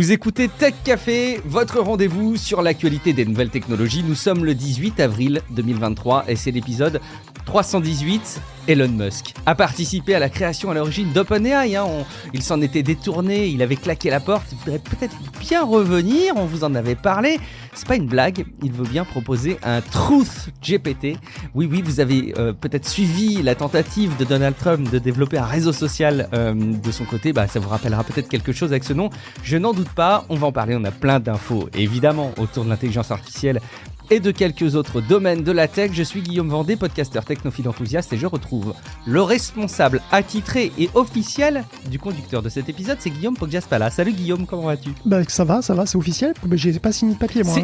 Vous écoutez Tech Café, votre rendez-vous sur l'actualité des nouvelles technologies. Nous sommes le 18 avril 2023 et c'est l'épisode 318. Elon Musk a participé à la création à l'origine d'OpenAI. Il s'en était détourné, il avait claqué la porte. Il voudrait peut-être bien revenir, on vous en avait parlé. C'est pas une blague, il veut bien proposer un Truth GPT. Oui, vous avez peut-être suivi la tentative de Donald Trump de développer un réseau social de son côté. Ça vous rappellera peut-être quelque chose avec ce nom. Je n'en doute pas, on va en parler, on a plein d'infos évidemment autour de l'intelligence artificielle et de quelques autres domaines de la tech. Je suis Guillaume Vendée, podcasteur technophile enthousiaste et je retrouve le responsable attitré et officiel du conducteur de cet épisode, c'est Guillaume Poggiaspala. Salut Guillaume, comment vas-tu ? Ça va, c'est officiel, mais j'ai pas signé de papier moi.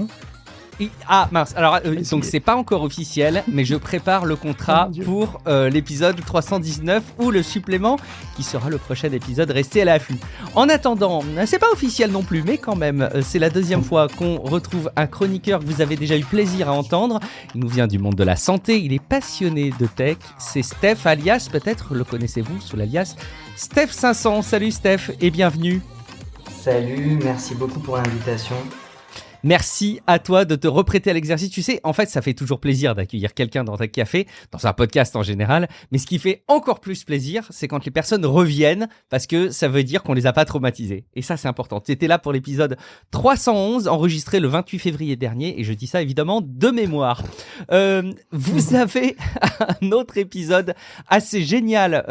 Ah mince, alors donc c'est pas encore officiel, mais je prépare le contrat pour l'épisode 319 ou le supplément qui sera le prochain épisode. Restez à l'affût. En attendant, c'est pas officiel non plus, mais quand même, c'est la deuxième fois qu'on retrouve un chroniqueur que vous avez déjà eu plaisir à entendre. Il nous vient du monde de la santé, il est passionné de tech. C'est Steph, alias, peut-être le connaissez-vous sous l'alias Steph 500. Salut Steph et bienvenue. Salut, merci beaucoup pour l'invitation. Merci à toi de te reprêter à l'exercice. Tu sais, en fait, ça fait toujours plaisir d'accueillir quelqu'un dans Tech Café, dans un podcast en général. Mais ce qui fait encore plus plaisir, c'est quand les personnes reviennent parce que ça veut dire qu'on les a pas traumatisés. Et ça, c'est important. Tu étais là pour l'épisode 311, enregistré le 28 février dernier. Et je dis ça évidemment de mémoire. Vous avez un autre épisode assez génial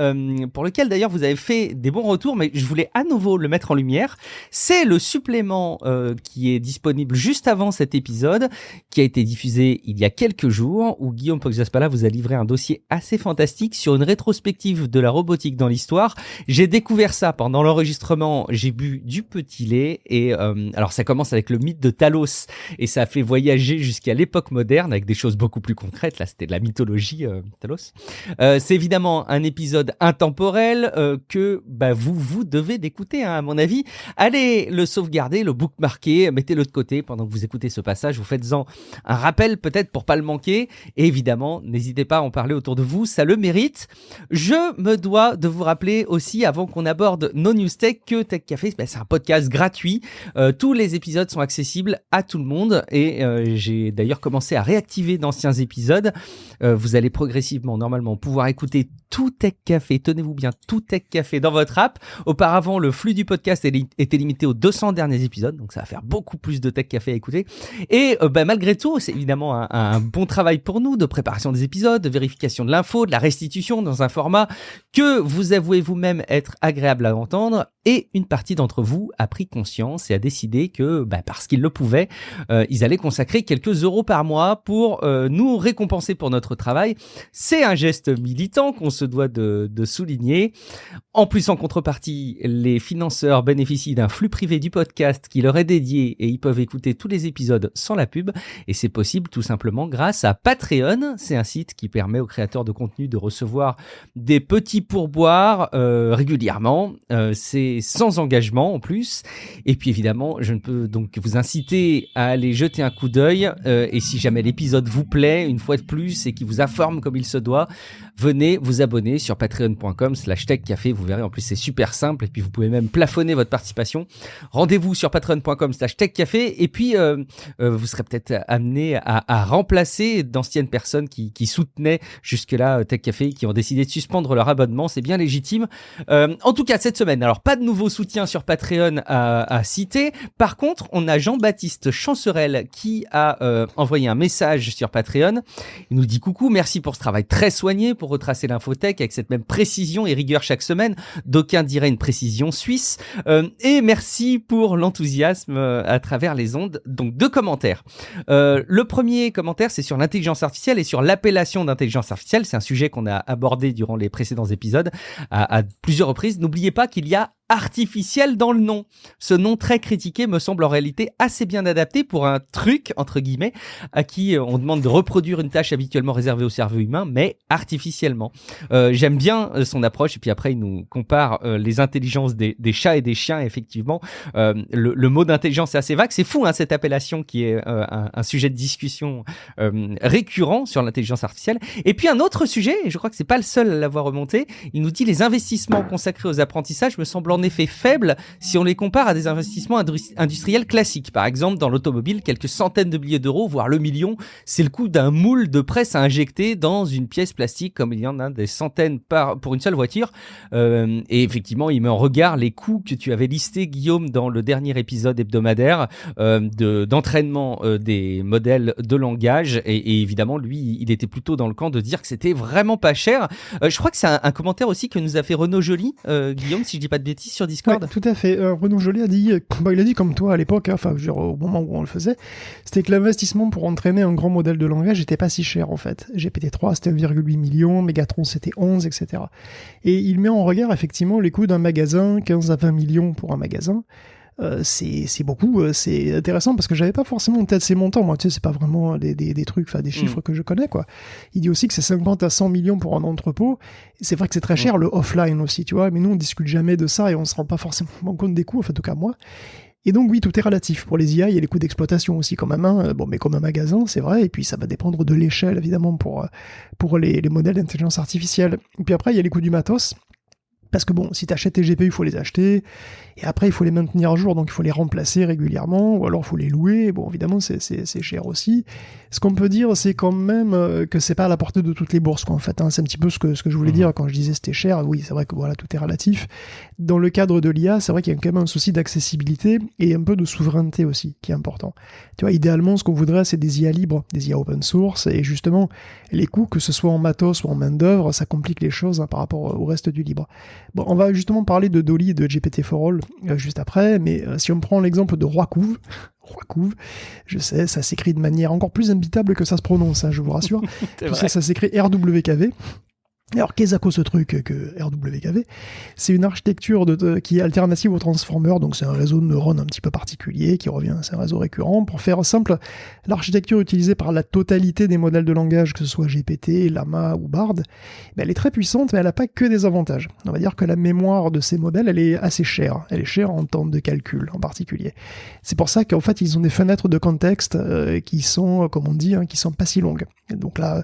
pour lequel d'ailleurs vous avez fait des bons retours, mais je voulais à nouveau le mettre en lumière. C'est le supplément qui est disponible juste avant cet épisode, qui a été diffusé il y a quelques jours, où Guillaume Poggiaspala vous a livré un dossier assez fantastique sur une rétrospective de la robotique dans l'histoire. J'ai découvert ça pendant l'enregistrement, j'ai bu du petit lait, et alors ça commence avec le mythe de Talos, et ça a fait voyager jusqu'à l'époque moderne, avec des choses beaucoup plus concrètes. Là, c'était de la mythologie, Talos. C'est évidemment un épisode intemporel que vous devez d'écouter, à mon avis. Allez le sauvegarder, le bookmarker, mettez-le de côté pendant que vous écoutez ce passage, vous faites-en un rappel peut-être pour pas le manquer, et évidemment n'hésitez pas à en parler autour de vous, ça le mérite. Je me dois de vous rappeler aussi, avant qu'on aborde nos news tech, que Tech Café c'est un podcast gratuit, tous les épisodes sont accessibles à tout le monde, et j'ai d'ailleurs commencé à réactiver d'anciens épisodes. Vous allez progressivement normalement pouvoir écouter tout Tech Café, tenez-vous bien, tout Tech Café dans votre app. Auparavant, le flux du podcast était limité aux 200 derniers épisodes, donc ça va faire beaucoup plus de Tech Café à écouter. Et malgré tout, c'est évidemment un bon travail pour nous de préparation des épisodes, de vérification de l'info, de la restitution dans un format que vous avouez vous-même être agréable à entendre. Et une partie d'entre vous a pris conscience et a décidé que, parce qu'ils le pouvaient, ils allaient consacrer quelques euros par mois pour nous récompenser pour notre travail. C'est un geste militant qu'on se doit de souligner. En plus, en contrepartie, les financeurs bénéficient d'un flux privé du podcast qui leur est dédié et ils peuvent écouter tous les épisodes sans la pub. Et c'est possible tout simplement grâce à Patreon. C'est un site qui permet aux créateurs de contenu de recevoir des petits pourboires régulièrement. C'est sans engagement en plus. Et puis évidemment, je ne peux donc que vous inciter à aller jeter un coup d'œil. Et si jamais l'épisode vous plaît, une fois de plus, et qui vous informe comme il se doit, venez vous abonner sur patreon.com/techcafé. Vous verrez, en plus, c'est super simple. Et puis, vous pouvez même plafonner votre participation. Rendez-vous sur patreon.com/techcafé. Et puis, vous serez peut-être amené à remplacer d'anciennes personnes qui soutenaient jusque-là Tech Café, qui ont décidé de suspendre leur abonnement. C'est bien légitime. En tout cas, cette semaine, alors, pas de nouveau soutien sur Patreon à citer. Par contre, on a Jean-Baptiste Chancerelle qui a envoyé un message sur Patreon. Il nous dit coucou, merci pour ce travail très soigné pour retracer l'infotech avec cette même précision et rigueur chaque semaine. D'aucuns diraient une précision suisse. Et merci pour l'enthousiasme à travers les ondes. Donc, 2 commentaires. Le premier commentaire, c'est sur l'intelligence artificielle et sur l'appellation d'intelligence artificielle. C'est un sujet qu'on a abordé durant les précédents épisodes à plusieurs reprises. N'oubliez pas qu'il y a artificiel dans le nom. Ce nom très critiqué me semble en réalité assez bien adapté pour un truc, entre guillemets, à qui on demande de reproduire une tâche habituellement réservée au cerveau humain, mais artificiellement. J'aime bien son approche, et puis après il nous compare les intelligences des chats et des chiens. Effectivement, le mot d'intelligence est assez vague. C'est fou, cette appellation qui est un sujet de discussion récurrent sur l'intelligence artificielle. Et puis un autre sujet, et je crois que c'est pas le seul à l'avoir remonté, il nous dit les investissements consacrés aux apprentissages me semblent en effet faible si on les compare à des investissements industriels classiques. Par exemple, dans l'automobile, quelques centaines de milliers d'euros, voire le million, c'est le coût d'un moule de presse à injecter dans une pièce plastique, comme il y en a des centaines pour une seule voiture. Et effectivement, il met en regard les coûts que tu avais listés, Guillaume, dans le dernier épisode hebdomadaire d'entraînement des modèles de langage. Et évidemment, lui, il était plutôt dans le camp de dire que c'était vraiment pas cher. Je crois que c'est un commentaire aussi que nous a fait Renaud Joly, Guillaume, si je dis pas de bêtises, sur Discord. Ouais, tout à fait. Renaud Joly a dit, il a dit comme toi à l'époque, enfin, au moment où on le faisait, c'était que l'investissement pour entraîner un grand modèle de langage n'était pas si cher en fait. GPT-3 c'était 1,8 million, Megatron c'était 11, etc. Et il met en regard effectivement les coûts d'un magasin, 15 à 20 millions pour un magasin. C'est beaucoup, c'est intéressant parce que j'avais pas forcément en tête ces montants. Moi, tu sais, c'est pas vraiment des trucs, enfin des chiffres que je connais, quoi. Il dit aussi que c'est 50 à 100 millions pour un entrepôt. C'est vrai que c'est très cher le offline aussi, tu vois. Mais nous, on discute jamais de ça et on se rend pas forcément compte des coûts, enfin, en tout cas moi. Et donc oui, tout est relatif. Pour les IA, il y a les coûts d'exploitation aussi quand même. Hein. Bon, mais comme un magasin, c'est vrai. Et puis ça va dépendre de l'échelle, évidemment, pour les modèles d'intelligence artificielle. Et puis après, il y a les coûts du matos. Parce que bon, si tu achètes tes GPU, il faut les acheter, et après il faut les maintenir à jour, donc il faut les remplacer régulièrement, ou alors il faut les louer, bon évidemment c'est cher aussi. Ce qu'on peut dire, c'est quand même que c'est pas à la portée de toutes les bourses, quoi, en fait, hein. C'est un petit peu ce que je voulais dire quand je disais c'était cher. Oui, c'est vrai que voilà, tout est relatif. Dans le cadre de l'IA, c'est vrai qu'il y a quand même un souci d'accessibilité, et un peu de souveraineté aussi, qui est important. Tu vois, idéalement, ce qu'on voudrait, c'est des IA libres, des IA open source, et justement, les coûts, que ce soit en matos ou en main d'œuvre, ça complique les choses, hein, par rapport au reste du libre. Bon, on va justement parler de Dolly et de GPT-4All juste après, mais si on prend l'exemple de Roikouv, je sais, ça s'écrit de manière encore plus imbitable que ça se prononce, hein, je vous rassure. Ça s'écrit RWKV. Alors, qu'est-ce que ce truc que RWKV? C'est une architecture qui est alternative aux transformers, donc c'est un réseau de neurones un petit peu particulier qui revient, c'est un réseau récurrent. Pour faire simple, l'architecture utilisée par la totalité des modèles de langage, que ce soit GPT, Llama ou Bard, elle est très puissante, mais elle n'a pas que des avantages. On va dire que la mémoire de ces modèles, elle est assez chère. Elle est chère en temps de calcul, en particulier. C'est pour ça qu'en fait, ils ont des fenêtres de contexte qui sont, comme on dit, qui sont pas si longues. Et donc là,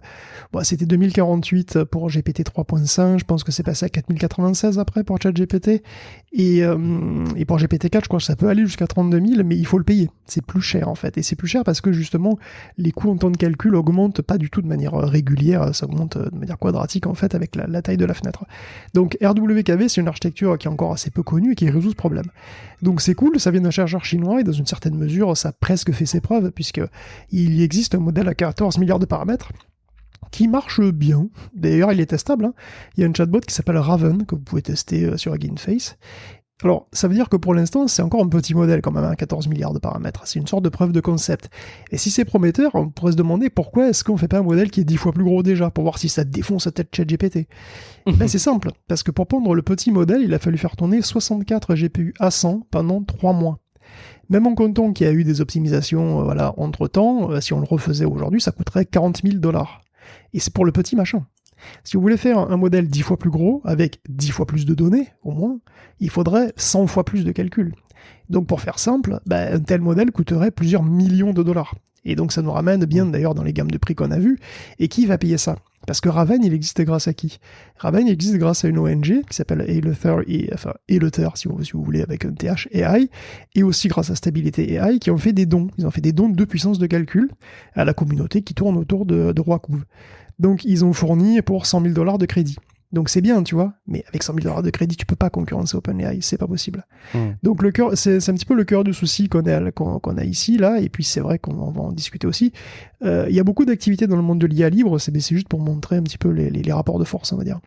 c'était 2048 pour GPT 3.5, je pense que c'est passé à 4096 après pour ChatGPT, et pour GPT-4, je crois que ça peut aller jusqu'à 32 000, mais il faut le payer. C'est plus cher en fait, et c'est plus cher parce que justement, les coûts en temps de calcul augmentent pas du tout de manière régulière, ça augmente de manière quadratique en fait avec la taille de la fenêtre. Donc RWKV, c'est une architecture qui est encore assez peu connue et qui résout ce problème. Donc c'est cool, ça vient d'un chercheur chinois, et dans une certaine mesure, ça a presque fait ses preuves, puisqu'il existe un modèle à 14 milliards de paramètres, qui marche bien. D'ailleurs, il est testable, hein. Il y a un chatbot qui s'appelle Raven, que vous pouvez tester sur Hugging Face. Alors, ça veut dire que pour l'instant, c'est encore un petit modèle quand même, hein, 14 milliards de paramètres. C'est une sorte de preuve de concept. Et si c'est prometteur, on pourrait se demander pourquoi est-ce qu'on fait pas un modèle qui est 10 fois plus gros déjà, pour voir si ça défonce la tête ChatGPT. Ben, c'est simple, parce que pour pondre le petit modèle, il a fallu faire tourner 64 GPU A100 pendant 3 mois. Même en comptant qu'il y a eu des optimisations entre-temps, si on le refaisait aujourd'hui, ça coûterait 40 000 $. Et c'est pour le petit machin. Si vous voulez faire un modèle 10 fois plus gros, avec 10 fois plus de données, au moins, il faudrait 100 fois plus de calculs. Donc pour faire simple, un tel modèle coûterait plusieurs millions de $. Et donc ça nous ramène bien d'ailleurs dans les gammes de prix qu'on a vues. Et qui va payer ça? Parce que Raven, il existe grâce à qui? Raven existe grâce à une ONG qui s'appelle Eleuther, si vous voulez, avec un TH AI, et aussi grâce à Stabilité AI, qui ont fait des dons. Ils ont fait des dons de puissance de calcul à la communauté qui tourne autour de Roikouv. Donc ils ont fourni pour 100 000 $ de crédit. Donc c'est bien, tu vois, mais avec 100 000 $ de crédit, tu peux pas concurrencer OpenAI, c'est pas possible. Donc c'est un petit peu le cœur du souci qu'on a ici, là, et puis c'est vrai qu'on va en discuter aussi. Il y a beaucoup d'activités dans le monde de l'IA libre, c'est juste pour montrer un petit peu les rapports de force, on va dire.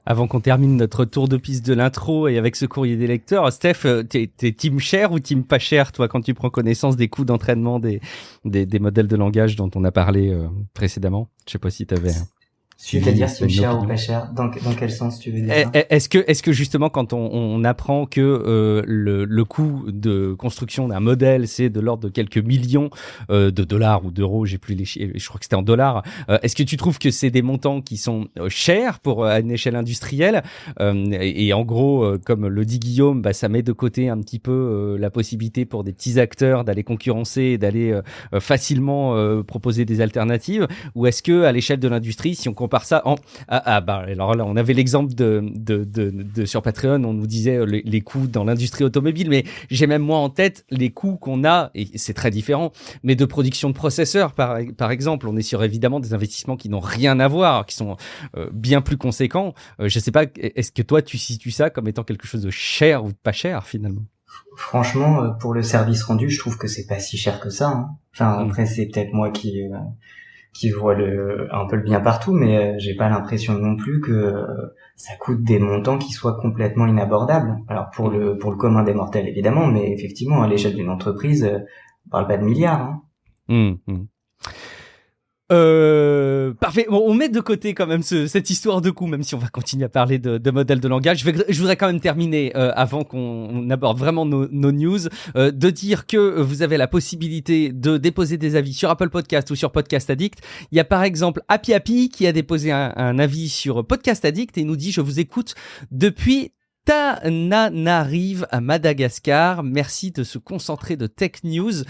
Avant qu'on termine notre tour de piste de l'intro et avec ce courrier des lecteurs, Steph, t'es team cher ou team pas cher, toi, quand tu prends connaissance des coûts d'entraînement des modèles de langage dont on a parlé précédemment? Je sais pas si t'avais... C'est-à-dire team cher ou pas cher, dans quel sens tu veux dire ça? Est-ce que justement quand on apprend que le coût de construction d'un modèle c'est de l'ordre de quelques millions de dollars ou d'euros, j'ai plus les chiffres, je crois que c'était en dollars, est-ce que tu trouves que c'est des montants qui sont chers pour à une échelle industrielle, et en gros comme le dit Guillaume, ça met de côté un petit peu la possibilité pour des petits acteurs d'aller concurrencer et d'aller facilement proposer des alternatives, ou est-ce que à l'échelle de l'industrie, si on compare compare ça alors là, on avait l'exemple de sur Patreon, on nous disait les coûts dans l'industrie automobile, mais j'ai même moi en tête les coûts qu'on a, et c'est très différent, mais de production de processeurs, par exemple. On est sur évidemment des investissements qui n'ont rien à voir, qui sont bien plus conséquents. Je sais pas, est-ce que toi tu situes ça comme étant quelque chose de cher ou de pas cher finalement? Franchement, pour le service rendu, je trouve que c'est pas si cher que ça, hein. Enfin, après, c'est peut-être moi qui vois un peu le bien partout, mais j'ai pas l'impression non plus que ça coûte des montants qui soient complètement inabordables. Alors pour le commun des mortels évidemment, mais effectivement à l'échelle d'une entreprise, on parle pas de milliards, hein. Parfait. Bon, on met de côté quand même cette histoire de coût, même si on va continuer à parler de modèles de langage. Je voudrais quand même terminer avant qu'on aborde vraiment nos news, de dire que vous avez la possibilité de déposer des avis sur Apple Podcast ou sur Podcast Addict. Il y a par exemple Happy qui a déposé un avis sur Podcast Addict et il nous dit: je vous écoute depuis Tananarive à Madagascar. Merci de se concentrer de Tech News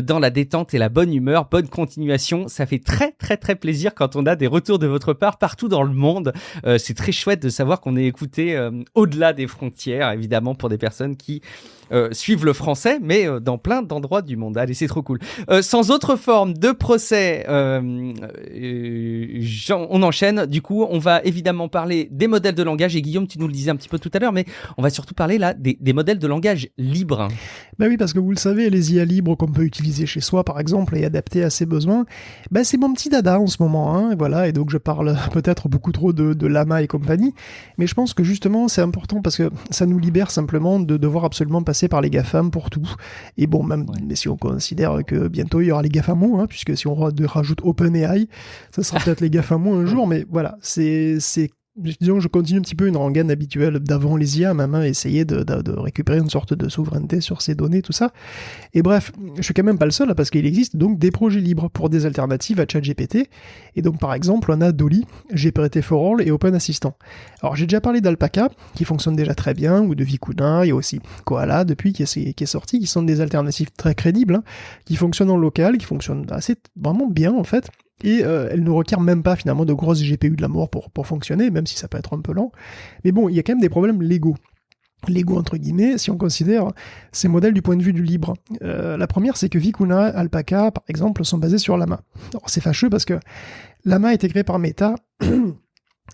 dans la détente et la bonne humeur. Bonne continuation. Ça fait très très très plaisir quand on a des retours de votre part partout dans le monde. C'est très chouette de savoir qu'on est écouté au-delà des frontières, évidemment, pour des personnes qui suivent le français, mais dans plein d'endroits du monde. Allez, c'est trop cool. Sans autre forme de procès, on enchaîne. Du coup, on va évidemment parler des modèles de langage. Et Guillaume, tu nous le disais un petit peu tout à l'heure, mais on va surtout parler là des modèles de langage libres. Ben oui, parce que vous le savez, les IA libres qu'on peut utiliser chez soi, par exemple, et adapter à ses besoins, ben c'est mon petit dada en ce moment, hein, voilà, et donc je parle peut-être beaucoup trop de Llama et compagnie, mais je pense que justement c'est important parce que ça nous libère simplement de devoir absolument passer par les GAFAM pour tout. Et bon, même mais si on considère que bientôt il y aura les GAFAMO, hein, puisque si on rajoute OpenAI, ça sera peut-être les GAFAMO un jour, mais voilà, disons que je continue un petit peu une rengaine habituelle d'avant les IA, même, hein, essayer de récupérer une sorte de souveraineté sur ces données, tout ça. Et bref, je suis quand même pas le seul, là, parce qu'il existe donc des projets libres pour des alternatives à ChatGPT. Et donc, par exemple, on a Dolly, GPT for All et Open Assistant. Alors, j'ai déjà parlé d'Alpaca, qui fonctionne déjà très bien, ou de Vicuna, il y a aussi Koala, depuis, qui est sorti, qui sont des alternatives très crédibles, hein, qui fonctionnent en local, qui fonctionnent vraiment bien, en fait. Et elle ne requiert même pas finalement de grosses GPU de la mort pour fonctionner, même si ça peut être un peu lent. Mais bon, il y a quand même des problèmes légaux. Légaux entre guillemets, si on considère ces modèles du point de vue du libre. La première, c'est que Vicuna, Alpaca, par exemple, sont basés sur Llama. Alors c'est fâcheux parce que Llama a été créé par Meta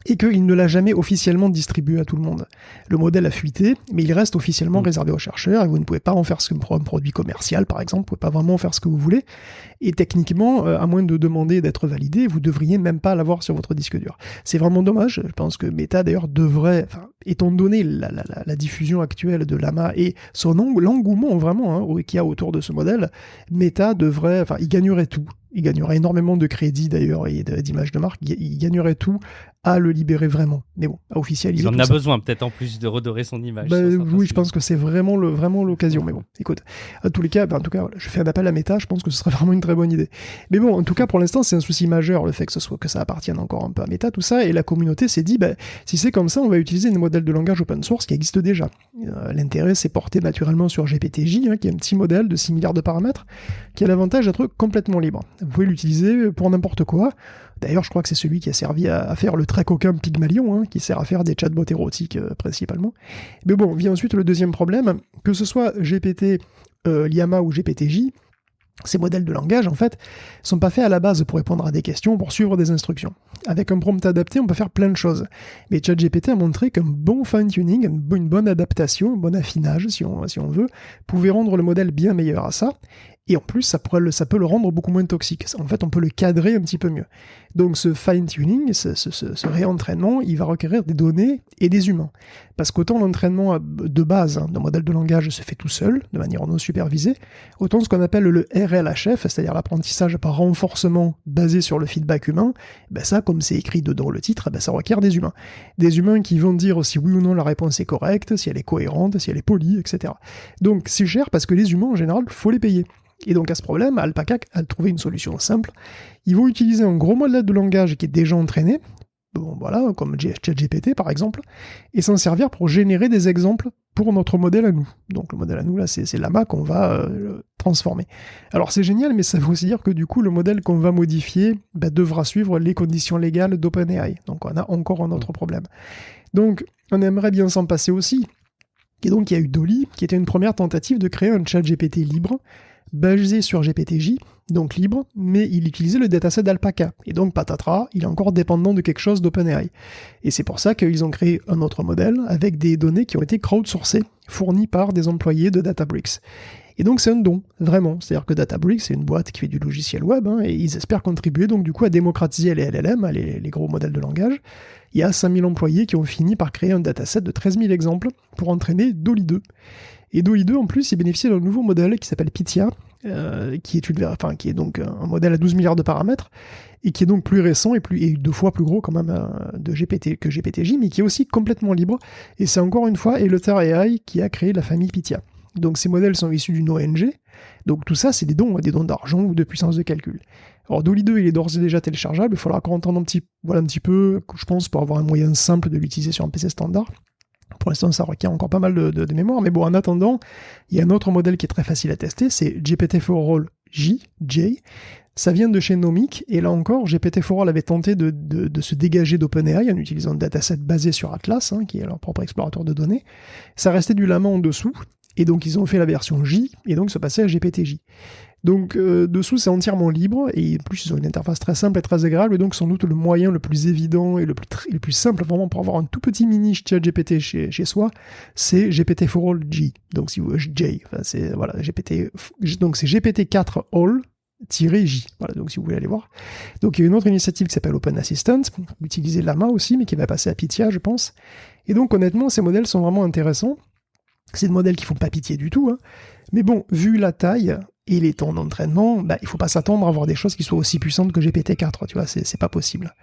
et qu'il ne l'a jamais officiellement distribué à tout le monde. Le modèle a fuité, mais il reste officiellement réservé aux chercheurs, et vous ne pouvez pas en faire un produit commercial, par exemple, vous ne pouvez pas vraiment en faire ce que vous voulez, et techniquement, à moins de demander d'être validé, vous devriez même pas l'avoir sur votre disque dur. C'est vraiment dommage, je pense que Meta, d'ailleurs, devrait, étant donné la diffusion actuelle de Llama et l'engouement vraiment qu'il y a autour de ce modèle, Meta devrait, il gagnerait tout. Il gagnerait énormément de crédits d'ailleurs et d'images de marque. Il gagnerait tout à le libérer vraiment. Mais bon, à officialiser. Il en a besoin peut-être en plus de redorer son image. Oui, je pense que c'est vraiment l'occasion. Mais bon, écoute, en tous les cas, en tout cas, je fais un appel à Meta. Je pense que ce serait vraiment une très bonne idée. Mais bon, en tout cas, pour l'instant, c'est un souci majeur le fait que ça appartienne encore un peu à Meta, tout ça. Et la communauté s'est dit, si c'est comme ça, on va utiliser des modèles de langage open source qui existent déjà. L'intérêt, c'est porté naturellement sur GPTJ, qui est un petit modèle de 6 milliards de paramètres, qui a l'avantage d'être complètement libre. Vous pouvez l'utiliser pour n'importe quoi. D'ailleurs, je crois que c'est celui qui a servi à faire le très coquin Pygmalion, qui sert à faire des chatbots érotiques principalement. Mais bon, vient ensuite le deuxième problème, que ce soit GPT, Llama ou GPTJ, ces modèles de langage, en fait, sont pas faits à la base pour répondre à des questions, pour suivre des instructions. Avec un prompt adapté, on peut faire plein de choses. Mais ChatGPT a montré qu'un bon fine-tuning, une bonne adaptation, un bon affinage, si on veut, pouvait rendre le modèle bien meilleur à ça. Et en plus, ça peut le rendre beaucoup moins toxique. En fait, on peut le cadrer un petit peu mieux. Donc ce fine-tuning, ce réentraînement, il va requérir des données et des humains. Parce qu'autant l'entraînement de base d'un modèle de langage se fait tout seul, de manière non supervisée, autant ce qu'on appelle le RLHF, c'est-à-dire l'apprentissage par renforcement basé sur le feedback humain, ça, comme c'est écrit dans le titre, ça requiert des humains. Des humains qui vont dire si oui ou non la réponse est correcte, si elle est cohérente, si elle est polie, etc. Donc c'est cher parce que les humains, en général, il faut les payer. Et donc à ce problème, Alpaca a trouvé une solution simple. Ils vont utiliser un gros modèle de langage qui est déjà entraîné, bon, voilà, comme ChatGPT par exemple, et s'en servir pour générer des exemples pour notre modèle à nous. Donc le modèle à nous, là, c'est Llama qu'on va transformer. Alors c'est génial, mais ça veut aussi dire que du coup, le modèle qu'on va modifier devra suivre les conditions légales d'OpenAI. Donc on a encore un autre problème. Donc on aimerait bien s'en passer aussi. Et donc il y a eu Dolly, qui était une première tentative de créer un ChatGPT libre, basé sur GPTJ, donc libre, mais il utilisait le dataset d'Alpaca. Et donc, patatras, il est encore dépendant de quelque chose d'OpenAI. Et c'est pour ça qu'ils ont créé un autre modèle avec des données qui ont été crowdsourcées, fournies par des employés de Databricks. Et donc, c'est un don, vraiment. C'est-à-dire que Databricks, c'est une boîte qui fait du logiciel web, et ils espèrent contribuer donc du coup à démocratiser les LLM, les gros modèles de langage. Il y a 5000 employés qui ont fini par créer un dataset de 13 000 exemples pour entraîner Dolly 2. Et Dolly 2, en plus, il bénéficie d'un nouveau modèle qui s'appelle Pythia, qui est donc un modèle à 12 milliards de paramètres, et qui est donc plus récent et 2 fois plus gros quand même que GPTJ, mais qui est aussi complètement libre. Et c'est encore une fois Eleuther AI qui a créé la famille Pythia. Donc ces modèles sont issus d'une ONG. Donc tout ça, c'est des dons d'argent ou de puissance de calcul. Alors Dolly 2, il est d'ores et déjà téléchargeable. Il faudra encore entendre un petit peu, je pense, pour avoir un moyen simple de l'utiliser sur un PC standard. Pour l'instant, ça requiert encore pas mal de mémoire, mais bon, en attendant, il y a un autre modèle qui est très facile à tester, c'est GPT-4All J. Ça vient de chez Nomic, et là encore, GPT-4All avait tenté de se dégager d'OpenAI en utilisant un dataset basé sur Atlas, qui est leur propre explorateur de données. Ça restait du Llama en dessous, et donc ils ont fait la version J, et donc se passer à GPTJ. Donc dessous c'est entièrement libre, et en plus ils ont une interface très simple et très agréable, et donc sans doute le moyen le plus évident et le plus simple vraiment pour avoir un tout petit mini ChatGPT chez soi, c'est GPT-4All J. Donc si vous J, enfin c'est voilà donc c'est GPT-4 All-J. Voilà, donc si vous voulez aller voir. Donc il y a une autre initiative qui s'appelle Open Assistant, utiliser Llama aussi, mais qui va passer à Pythia, je pense. Et donc honnêtement, ces modèles sont vraiment intéressants. C'est des modèles qui font pas pitié du tout, mais bon, vu la taille et les temps d'entraînement, il faut pas s'attendre à avoir des choses qui soient aussi puissantes que GPT-4, tu vois, c'est pas possible.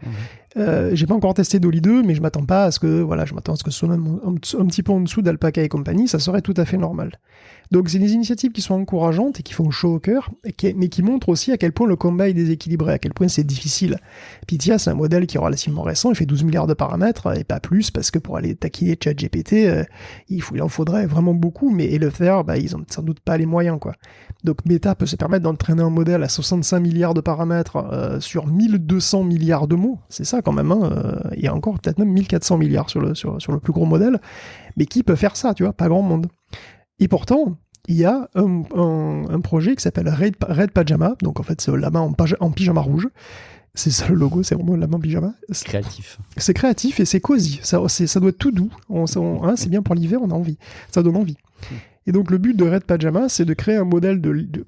J'ai pas encore testé Dolly 2, mais je m'attends à ce que ce soit même un petit peu en dessous d'Alpaca et compagnie, ça serait tout à fait normal. Donc c'est des initiatives qui sont encourageantes et qui font chaud au cœur, mais qui montrent aussi à quel point le combat est déséquilibré, à quel point c'est difficile. Pythia, c'est un modèle qui est relativement récent, il fait 12 milliards de paramètres, et pas plus, parce que pour aller taquiner ChatGPT, il en faudrait vraiment beaucoup, mais le faire, ils ont sans doute pas les moyens, quoi. Donc Meta peut se permettre d'entraîner un modèle à 65 milliards de paramètres sur 1200 milliards de mots, c'est ça quand même, il y a encore peut-être même 1400 milliards sur le plus gros modèle, mais qui peut faire ça, tu vois, pas grand monde. Et pourtant, il y a un projet qui s'appelle Red Pajama, donc en fait c'est Llama en pyjama rouge. C'est ça le logo, c'est vraiment Llama en pyjama. Créatif. C'est créatif et c'est cosy, ça doit être tout doux. C'est bien pour l'hiver, on a envie, ça donne envie. Et donc le but de Red Pajama, c'est de créer un modèle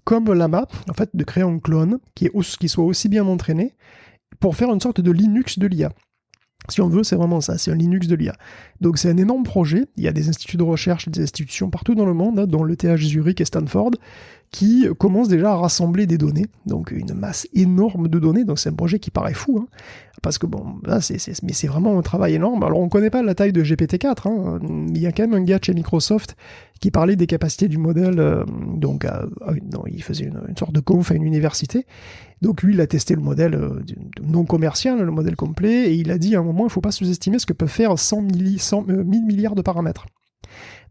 comme Llama, en fait de créer un clone qui soit aussi bien entraîné pour faire une sorte de Linux de l'IA. Si on veut, c'est vraiment ça, c'est un Linux de l'IA. Donc c'est un énorme projet, il y a des instituts de recherche, des institutions partout dans le monde, dont l'ETH Zurich et Stanford, qui commencent déjà à rassembler des données, donc une masse énorme de données, donc c'est un projet qui paraît fou, parce que bon, là, mais c'est vraiment un travail énorme. Alors on connaît pas la taille de GPT-4, mais il y a quand même un gars chez Microsoft qui parlait des capacités du modèle, il faisait une sorte de conf à une université, donc lui il a testé le modèle non commercial, le modèle complet, et il a dit à un moment, il ne faut pas sous-estimer ce que peut faire 1000 milliards de paramètres.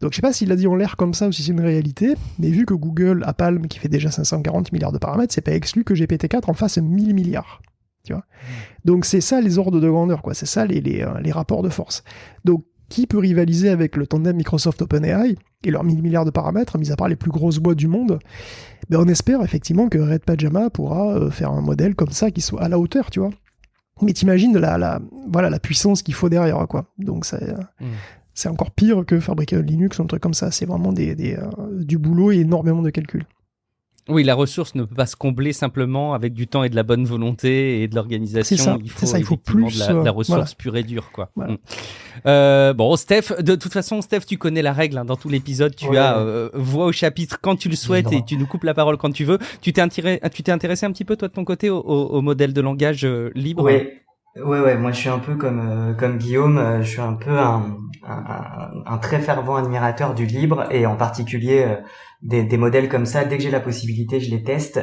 Donc je sais pas s'il l'a dit en l'air comme ça ou si c'est une réalité, mais vu que Google a Palm qui fait déjà 540 milliards de paramètres, c'est pas exclu que GPT-4 en fasse 1000 milliards. Tu vois. Donc c'est ça les ordres de grandeur, quoi. C'est ça les rapports de force. Donc qui peut rivaliser avec le tandem Microsoft OpenAI et leurs 1000 milliards de paramètres, mis à part les plus grosses boîtes du monde? On espère effectivement que Red Pajama pourra faire un modèle comme ça qui soit à la hauteur, tu vois. Mais t'imagines la puissance qu'il faut derrière, quoi. Donc c'est encore pire que fabriquer un Linux ou un truc comme ça. C'est vraiment du boulot et énormément de calculs. Oui, la ressource ne peut pas se combler simplement avec du temps et de la bonne volonté et de l'organisation. C'est ça, il faut plus de la ressource pure et dure, quoi. Voilà. Bon, Steph, de toute façon, tu connais la règle. Dans tout l'épisode, tu as voix au chapitre quand tu le souhaites et tu nous coupes la parole quand tu veux. Tu t'es intéressé un petit peu, toi, de ton côté, au modèle de langage libre? Oui. Ouais, moi je suis un peu comme Guillaume, je suis un peu un très fervent admirateur du libre et en particulier des modèles comme ça. Dès que j'ai la possibilité, je les teste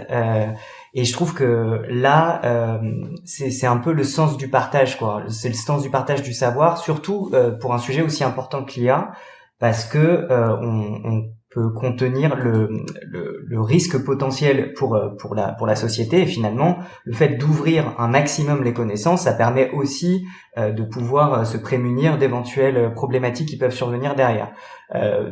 et je trouve que là c'est un peu le sens du partage quoi. C'est le sens du partage du savoir, surtout pour un sujet aussi important que l'IA, parce que on peut contenir le risque potentiel pour la société et finalement le fait d'ouvrir un maximum les connaissances, ça permet aussi de pouvoir se prémunir d'éventuelles problématiques qui peuvent survenir derrière.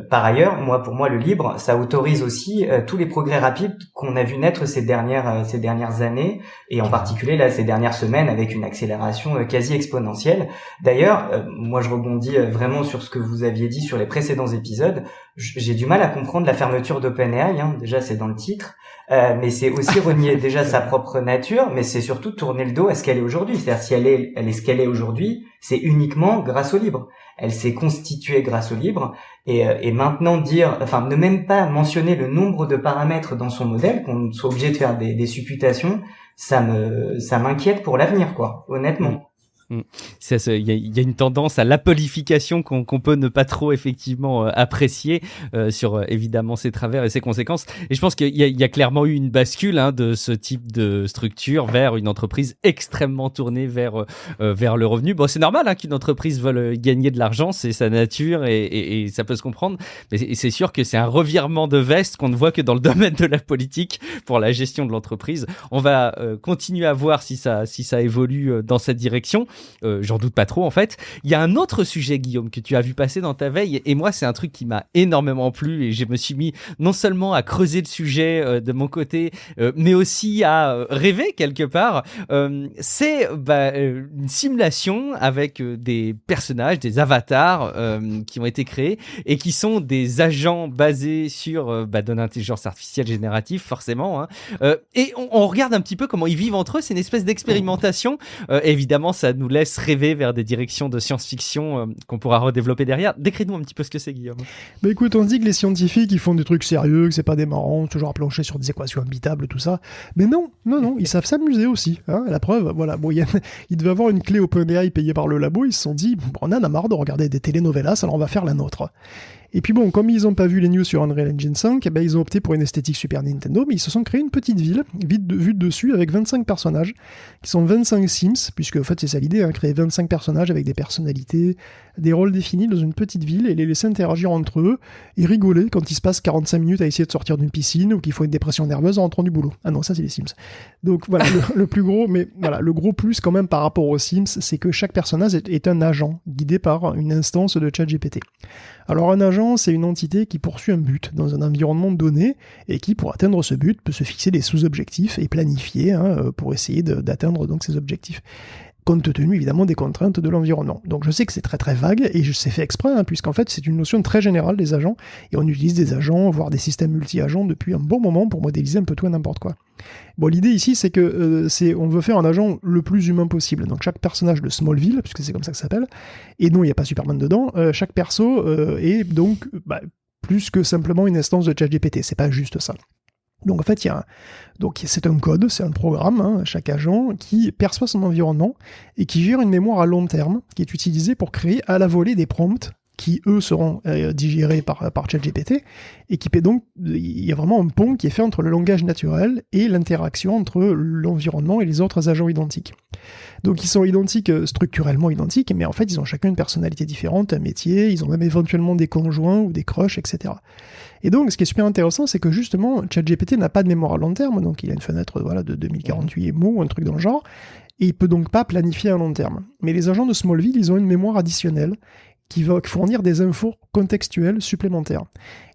Par ailleurs, pour moi, le libre, ça autorise aussi tous les progrès rapides qu'on a vu naître ces dernières années, et en particulier là ces dernières semaines avec une accélération quasi exponentielle. D'ailleurs, moi je rebondis vraiment sur ce que vous aviez dit sur les précédents épisodes. J'ai du mal à comprendre la fermeture d'OpenAI. Déjà, c'est dans le titre. Mais c'est aussi renier déjà sa propre nature, mais c'est surtout tourner le dos à ce qu'elle est aujourd'hui. C'est-à-dire si elle est ce qu'elle est aujourd'hui, c'est uniquement grâce au libre. Elle s'est constituée grâce au libre, et maintenant ne même pas mentionner le nombre de paramètres dans son modèle, qu'on soit obligé de faire des supputations, ça m'inquiète pour l'avenir, quoi, honnêtement. Il y a une tendance à l'apolification qu'on peut ne pas trop effectivement apprécier sur évidemment ses travers et ses conséquences. Et je pense qu'il y a clairement eu une bascule de ce type de structure vers une entreprise extrêmement tournée vers le revenu. Bon, c'est normal qu'une entreprise veuille gagner de l'argent, c'est sa nature et ça peut se comprendre. Mais c'est sûr que c'est un revirement de veste qu'on ne voit que dans le domaine de la politique pour la gestion de l'entreprise. On va continuer à voir si ça évolue dans cette direction. J'en doute pas trop en fait. Il y a un autre sujet, Guillaume, que tu as vu passer dans ta veille, et moi c'est un truc qui m'a énormément plu, et je me suis mis non seulement à creuser le sujet de mon côté, mais aussi à rêver quelque part. C'est une simulation avec des personnages, des avatars qui ont été créés et qui sont des agents basés sur de l'intelligence artificielle générative forcément. Et on regarde un petit peu comment ils vivent entre eux. C'est une espèce d'expérimentation. Évidemment, ça nous laisse rêver vers des directions de science-fiction qu'on pourra redévelopper derrière. Décris-nous un petit peu ce que c'est, Guillaume. Bah écoute, on se dit que les scientifiques, ils font des trucs sérieux, que c'est pas des marrants, toujours à plancher sur des équations habitables, tout ça. Mais non, ils savent s'amuser aussi. La preuve, voilà. Bon, il devait avoir une clé OpenAI payée par le labo, ils se sont dit, on en a marre de regarder des telenovelas, alors on va faire la nôtre. Et puis bon, comme ils n'ont pas vu les news sur Unreal Engine 5, ils ont opté pour une esthétique Super Nintendo, mais ils se sont créés une petite ville, vue de dessus, avec 25 personnages, qui sont 25 Sims, puisque en fait c'est ça l'idée, créer 25 personnages avec des personnalités, des rôles définis dans une petite ville, et les laisser interagir entre eux, et rigoler quand il se passe 45 minutes à essayer de sortir d'une piscine, ou qu'il faut une dépression nerveuse en rentrant du boulot. Ah non, ça c'est les Sims. Donc voilà, le plus gros, mais voilà, le gros plus quand même par rapport aux Sims, c'est que chaque personnage est un agent, guidé par une instance de ChatGPT. Alors un agent, c'est une entité qui poursuit un but dans un environnement donné et qui, pour atteindre ce but, peut se fixer des sous-objectifs et planifier pour essayer d'atteindre donc ces objectifs, compte tenu évidemment des contraintes de l'environnement. Donc je sais que c'est très très vague et c'est fait exprès, puisqu'en fait c'est une notion très générale des agents, et on utilise des agents, voire des systèmes multi-agents depuis un bon moment pour modéliser un peu tout et n'importe quoi. Bon, l'idée ici c'est que on veut faire un agent le plus humain possible. Donc chaque personnage de Smallville, puisque c'est comme ça que ça s'appelle, et non il n'y a pas Superman dedans, chaque perso est donc plus que simplement une instance de ChatGPT, c'est pas juste ça. Donc en fait, c'est un code, c'est un programme, chaque agent, qui perçoit son environnement et qui gère une mémoire à long terme, qui est utilisée pour créer à la volée des prompts qui, eux, seront digérés par ChatGPT, et qui peut donc, il y a vraiment un pont qui est fait entre le langage naturel et l'interaction entre l'environnement et les autres agents identiques. Donc ils sont identiques, structurellement identiques, mais en fait ils ont chacun une personnalité différente, un métier, ils ont même éventuellement des conjoints ou des crushs, etc. Et donc ce qui est super intéressant, c'est que justement ChatGPT n'a pas de mémoire à long terme, donc il a une fenêtre de 2048 mots, un truc dans le genre, et il peut donc pas planifier à long terme. Mais les agents de Smallville, ils ont une mémoire additionnelle qui va fournir des infos contextuelles supplémentaires.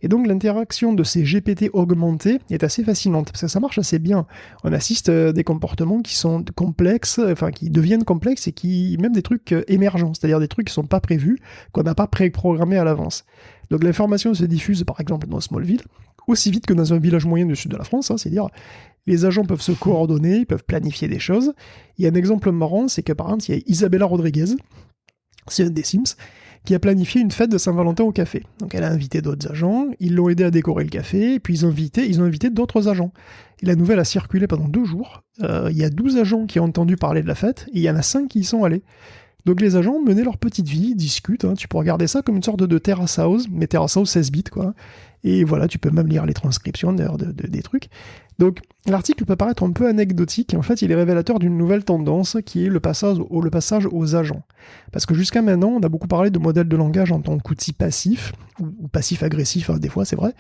Et donc l'interaction de ces GPT augmentés est assez fascinante, parce que ça marche assez bien. On assiste à des comportements qui sont complexes, qui deviennent complexes, et qui même des trucs émergents, c'est-à-dire des trucs qui ne sont pas prévus, qu'on n'a pas préprogrammés à l'avance. Donc l'information se diffuse par exemple dans Smallville, aussi vite que dans un village moyen du sud de la France, c'est-à-dire les agents peuvent se coordonner, ils peuvent planifier des choses. Il y a un exemple marrant, c'est que par exemple, il y a Isabella Rodriguez, c'est un des Sims, qui a planifié une fête de Saint-Valentin au café. Donc elle a invité d'autres agents, ils l'ont aidé à décorer le café, et puis ils ont invité d'autres agents. Et la nouvelle a circulé pendant 2 jours. Il y a 12 agents qui ont entendu parler de la fête, et il y en a 5 qui y sont allés. Donc les agents menaient leur petite vie, discutent, hein. Tu peux regarder ça comme une sorte de Terrace House, mais Terrace House 16 bits, quoi. Et voilà, tu peux même lire les transcriptions d'ailleurs des trucs. Donc l'article peut paraître un peu anecdotique, et en fait il est révélateur d'une nouvelle tendance qui est le passage aux agents. Parce que jusqu'à maintenant, on a beaucoup parlé de modèles de langage en tant qu'outil passif, ou passif-agressif, hein, des fois c'est vrai.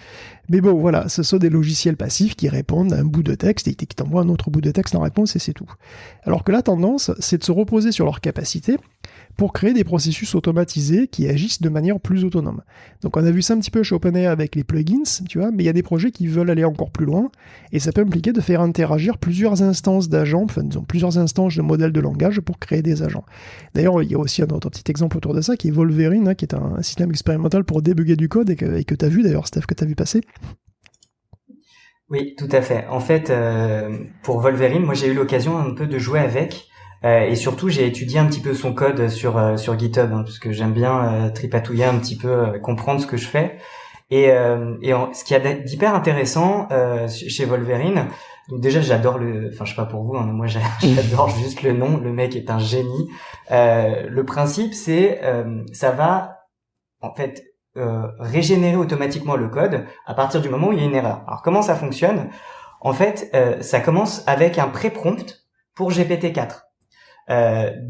Mais bon, voilà, ce sont des logiciels passifs qui répondent à un bout de texte et qui t'envoient un autre bout de texte en réponse, et c'est tout. Alors que la tendance, c'est de se reposer sur leurs capacités pour créer des processus automatisés qui agissent de manière plus autonome. Donc on a vu ça un petit peu chez OpenAI avec les plugins, tu vois, mais il y a des projets qui veulent aller encore plus loin, et ça peut impliquer de faire interagir plusieurs instances d'agents, enfin disons plusieurs instances de modèles de langage pour créer des agents. D'ailleurs, il y a aussi un autre petit exemple autour de ça qui est Wolverine, hein, qui est un système expérimental pour débugger du code et que tu as vu d'ailleurs, Steph, que tu as vu passer. Oui, tout à fait. En fait, pour Wolverine, moi j'ai eu l'occasion un peu de jouer avec. Et surtout, j'ai étudié un petit peu son code sur GitHub, hein, parce que j'aime bien tripatouiller un petit peu, comprendre ce que je fais. Ce qu'il y a d'hyper intéressant chez Wolverine, donc déjà j'adore enfin je sais pas pour vous, hein, mais moi j'adore juste le nom. Le mec est un génie. Le principe, c'est ça va en fait régénérer automatiquement le code à partir du moment où il y a une erreur. Alors comment ça fonctionne ? En fait, ça commence avec un pré-prompt pour GPT-4.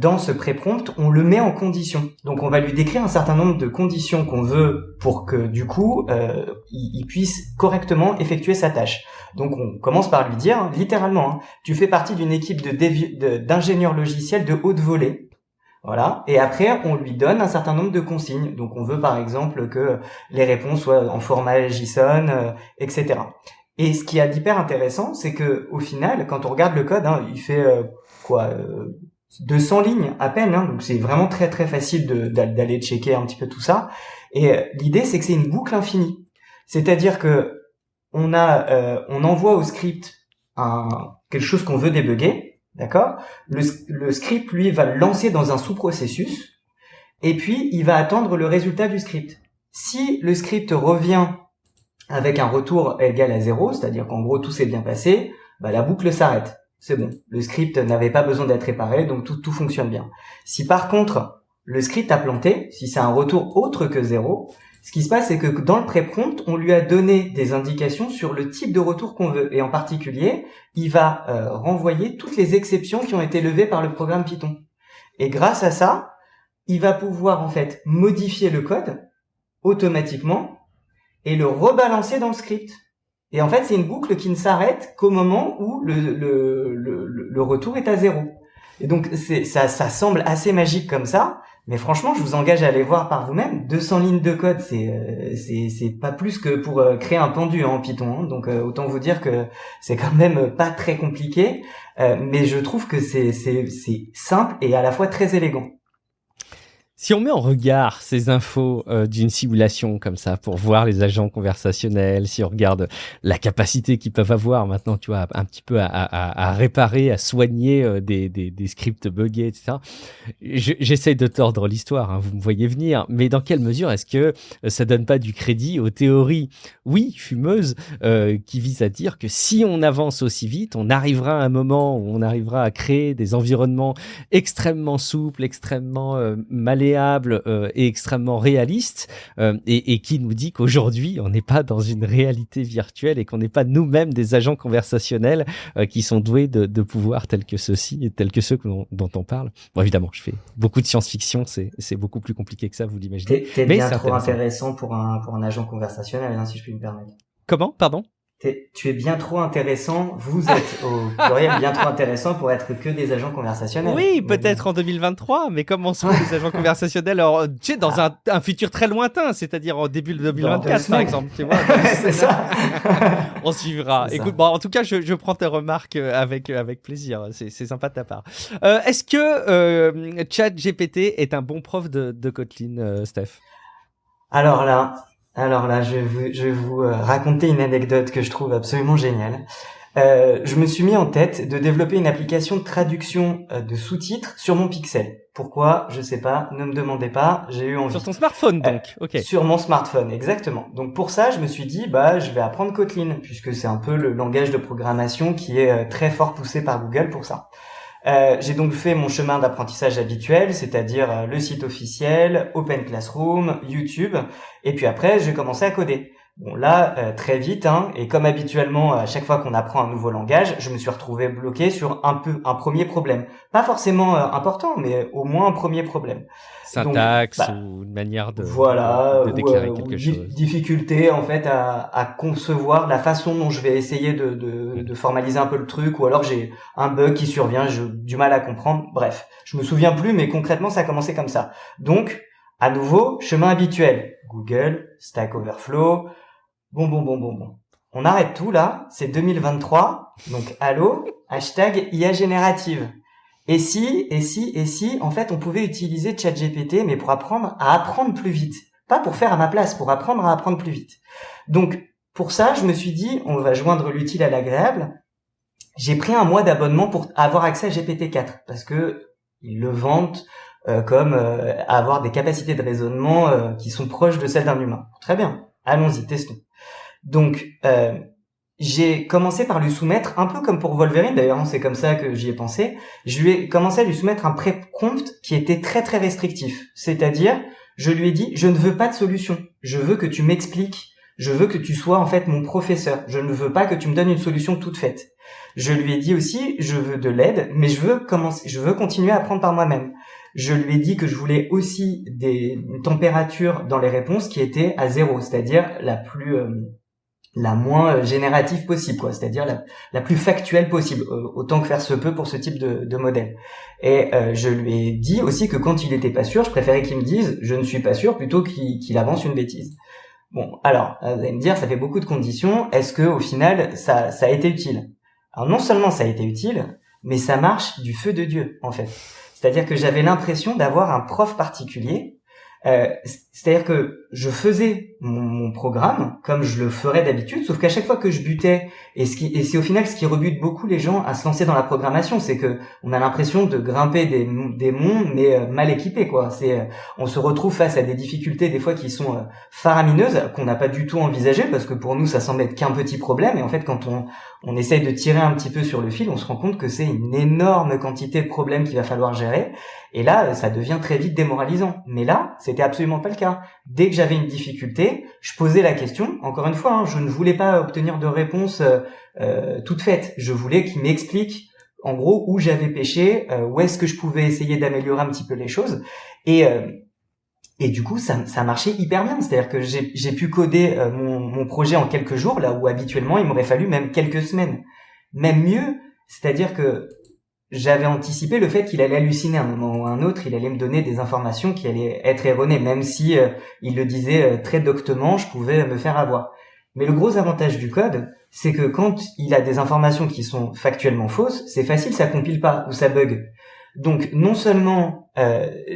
Dans ce pré-prompt, on le met en condition. Donc on va lui décrire un certain nombre de conditions qu'on veut pour que du coup il puisse correctement effectuer sa tâche. Donc on commence par lui dire littéralement, hein, tu fais partie d'une équipe d'ingénieurs logiciels de haute volée. Voilà. Et après, on lui donne un certain nombre de consignes. Donc on veut par exemple que les réponses soient en format JSON, etc. Et ce qui est d'hyper intéressant, c'est que au final, quand on regarde le code, hein, il fait 200 lignes à peine, hein, donc c'est vraiment très très facile d'aller checker un petit peu tout ça. Et l'idée, c'est que c'est une boucle infinie. C'est-à-dire que on envoie au script quelque chose qu'on veut débugger, d'accord ? Le script, lui, va le lancer dans un sous-processus, et puis il va attendre le résultat du script. Si le script revient avec un retour égal à 0, c'est-à-dire qu'en gros tout s'est bien passé, bah la boucle s'arrête. C'est bon. Le script n'avait pas besoin d'être réparé, donc tout fonctionne bien. Si par contre, le script a planté, si c'est un retour autre que 0, ce qui se passe, c'est que dans le pré-prompt, on lui a donné des indications sur le type de retour qu'on veut. Et en particulier, il va renvoyer toutes les exceptions qui ont été levées par le programme Python. Et grâce à ça, il va pouvoir en fait modifier le code automatiquement et le rebalancer dans le script. Et en fait, c'est une boucle qui ne s'arrête qu'au moment où le retour est à 0. Et donc, ça semble assez magique comme ça, mais franchement, je vous engage à aller voir par vous-même. 200 lignes de code, c'est pas plus que pour créer un pendu en Python. Hein. Donc, autant vous dire que c'est quand même pas très compliqué, mais je trouve que c'est simple et à la fois très élégant. Si on met en regard ces infos d'une simulation comme ça pour voir les agents conversationnels, si on regarde la capacité qu'ils peuvent avoir maintenant, tu vois, un petit peu à réparer, à soigner des scripts buggés, etc. J'essaye de tordre l'histoire, hein, vous me voyez venir, mais dans quelle mesure est-ce que ça donne pas du crédit aux théories, oui, fumeuses, qui visent à dire que si on avance aussi vite, on arrivera à un moment où on arrivera à créer des environnements extrêmement souples, extrêmement malléables, et extrêmement réaliste, et qui nous dit qu'aujourd'hui on n'est pas dans une réalité virtuelle et qu'on n'est pas nous-mêmes des agents conversationnels qui sont doués de pouvoirs tels que ceux-ci et tels que ceux dont on parle. Bon, évidemment, je fais beaucoup de science-fiction, c'est beaucoup plus compliqué que ça, vous l'imaginez. T'es bien trop intéressant pour un agent conversationnel, hein, si je puis me permettre. Comment ? Pardon ? Tu es bien trop intéressant, vous êtes au pluriel bien trop intéressant pour être que des agents conversationnels. Oui, peut-être en 2023, mais comment sont les agents conversationnels ? Alors, tu sais, dans un futur très lointain, c'est-à-dire en début de 2024, par exemple, tu vois. C'est ça. On suivra. Écoute, bon, en tout cas, je prends tes remarques avec plaisir. C'est sympa de ta part. Est-ce que ChatGPT est un bon prof de Kotlin, Steph ? Alors là, je vais vous raconter une anecdote que je trouve absolument géniale. Je me suis mis en tête de développer une application de traduction de sous-titres sur mon Pixel. Pourquoi? Je sais pas, ne me demandez pas, j'ai eu envie. Sur ton smartphone, donc. Ok. Sur mon smartphone, exactement. Donc pour ça, je me suis dit, je vais apprendre Kotlin, puisque c'est un peu le langage de programmation qui est très fort poussé par Google pour ça. J'ai donc fait mon chemin d'apprentissage habituel, c'est-à-dire le site officiel, Open Classroom, YouTube, et puis après, j'ai commencé à coder. Bon là, très vite, et comme habituellement, à chaque fois qu'on apprend un nouveau langage, je me suis retrouvé bloqué sur un premier problème. Pas forcément important, mais au moins un premier problème. Syntaxe ou une manière de déclarer quelque chose. Difficulté en fait à concevoir la façon dont je vais essayer de formaliser un peu le truc, ou alors j'ai un bug qui survient, j'ai du mal à comprendre. Bref, je me souviens plus, mais concrètement ça a commencé comme ça. Donc, à nouveau, chemin habituel. Google, Stack Overflow. Bon. On arrête tout là, c'est 2023, donc allô, #IA générative. Et si, en fait, on pouvait utiliser ChatGPT, mais pour apprendre à apprendre plus vite. Pas pour faire à ma place, pour apprendre à apprendre plus vite. Donc, pour ça, je me suis dit, on va joindre l'utile à l'agréable. J'ai pris un mois d'abonnement pour avoir accès à GPT-4, parce que ils le vantent comme avoir des capacités de raisonnement qui sont proches de celles d'un humain. Très bien, allons-y, testons. Donc, j'ai commencé par lui soumettre, un peu comme pour Wolverine, d'ailleurs, c'est comme ça que j'y ai pensé, je lui ai commencé à lui soumettre un pré-prompt qui était très très restrictif. C'est-à-dire, je lui ai dit, je ne veux pas de solution, je veux que tu m'expliques, je veux que tu sois en fait mon professeur, je ne veux pas que tu me donnes une solution toute faite. Je lui ai dit aussi, je veux de l'aide, mais je veux continuer à apprendre par moi-même. Je lui ai dit que je voulais aussi une température dans les réponses qui était à 0, c'est-à-dire la moins générative possible, quoi, c'est-à-dire la plus factuelle possible, autant que faire se peut pour ce type de modèle. Et je lui ai dit aussi que quand il était pas sûr, je préférais qu'il me dise je ne suis pas sûr plutôt qu'il avance une bêtise. Bon, alors vous allez me dire ça fait beaucoup de conditions, est-ce que au final ça a été utile? Alors non seulement ça a été utile, mais ça marche du feu de Dieu en fait. C'est-à-dire que j'avais l'impression d'avoir un prof particulier. C'est-à-dire que je faisais mon programme comme je le ferais d'habitude, sauf qu'à chaque fois que je butais, et c'est au final ce qui rebute beaucoup les gens à se lancer dans la programmation, c'est que on a l'impression de grimper des monts, mais mal équipés, quoi. On se retrouve face à des difficultés des fois qui sont faramineuses, qu'on n'a pas du tout envisagées, parce que pour nous ça semble être qu'un petit problème, et en fait quand on essaye de tirer un petit peu sur le fil, on se rend compte que c'est une énorme quantité de problèmes qu'il va falloir gérer. Et là, ça devient très vite démoralisant. Mais là, c'était absolument pas le cas. Dès que j'avais une difficulté, je posais la question. Encore une fois, je ne voulais pas obtenir de réponse toute faite. Je voulais qu'il m'explique, en gros, où j'avais péché, où est-ce que je pouvais essayer d'améliorer un petit peu les choses. Et du coup, ça marchait hyper bien. C'est-à-dire que j'ai pu coder mon projet en quelques jours, là où habituellement, il m'aurait fallu même quelques semaines. Même mieux, c'est-à-dire que j'avais anticipé le fait qu'il allait halluciner à un moment ou à un autre, il allait me donner des informations qui allaient être erronées, même si il le disait très doctement, je pouvais me faire avoir. Mais le gros avantage du code, c'est que quand il a des informations qui sont factuellement fausses, c'est facile, ça compile pas ou ça bug. Donc non seulement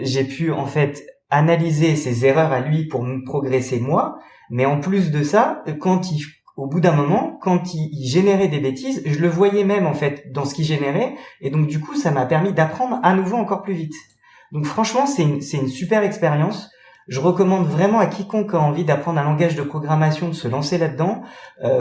j'ai pu en fait analyser ses erreurs à lui pour me progresser moi, mais en plus de ça, au bout d'un moment, quand il générait des bêtises, je le voyais même en fait dans ce qu'il générait, et donc du coup ça m'a permis d'apprendre à nouveau encore plus vite. Donc franchement c'est une super expérience. Je recommande vraiment à quiconque a envie d'apprendre un langage de programmation de se lancer là-dedans.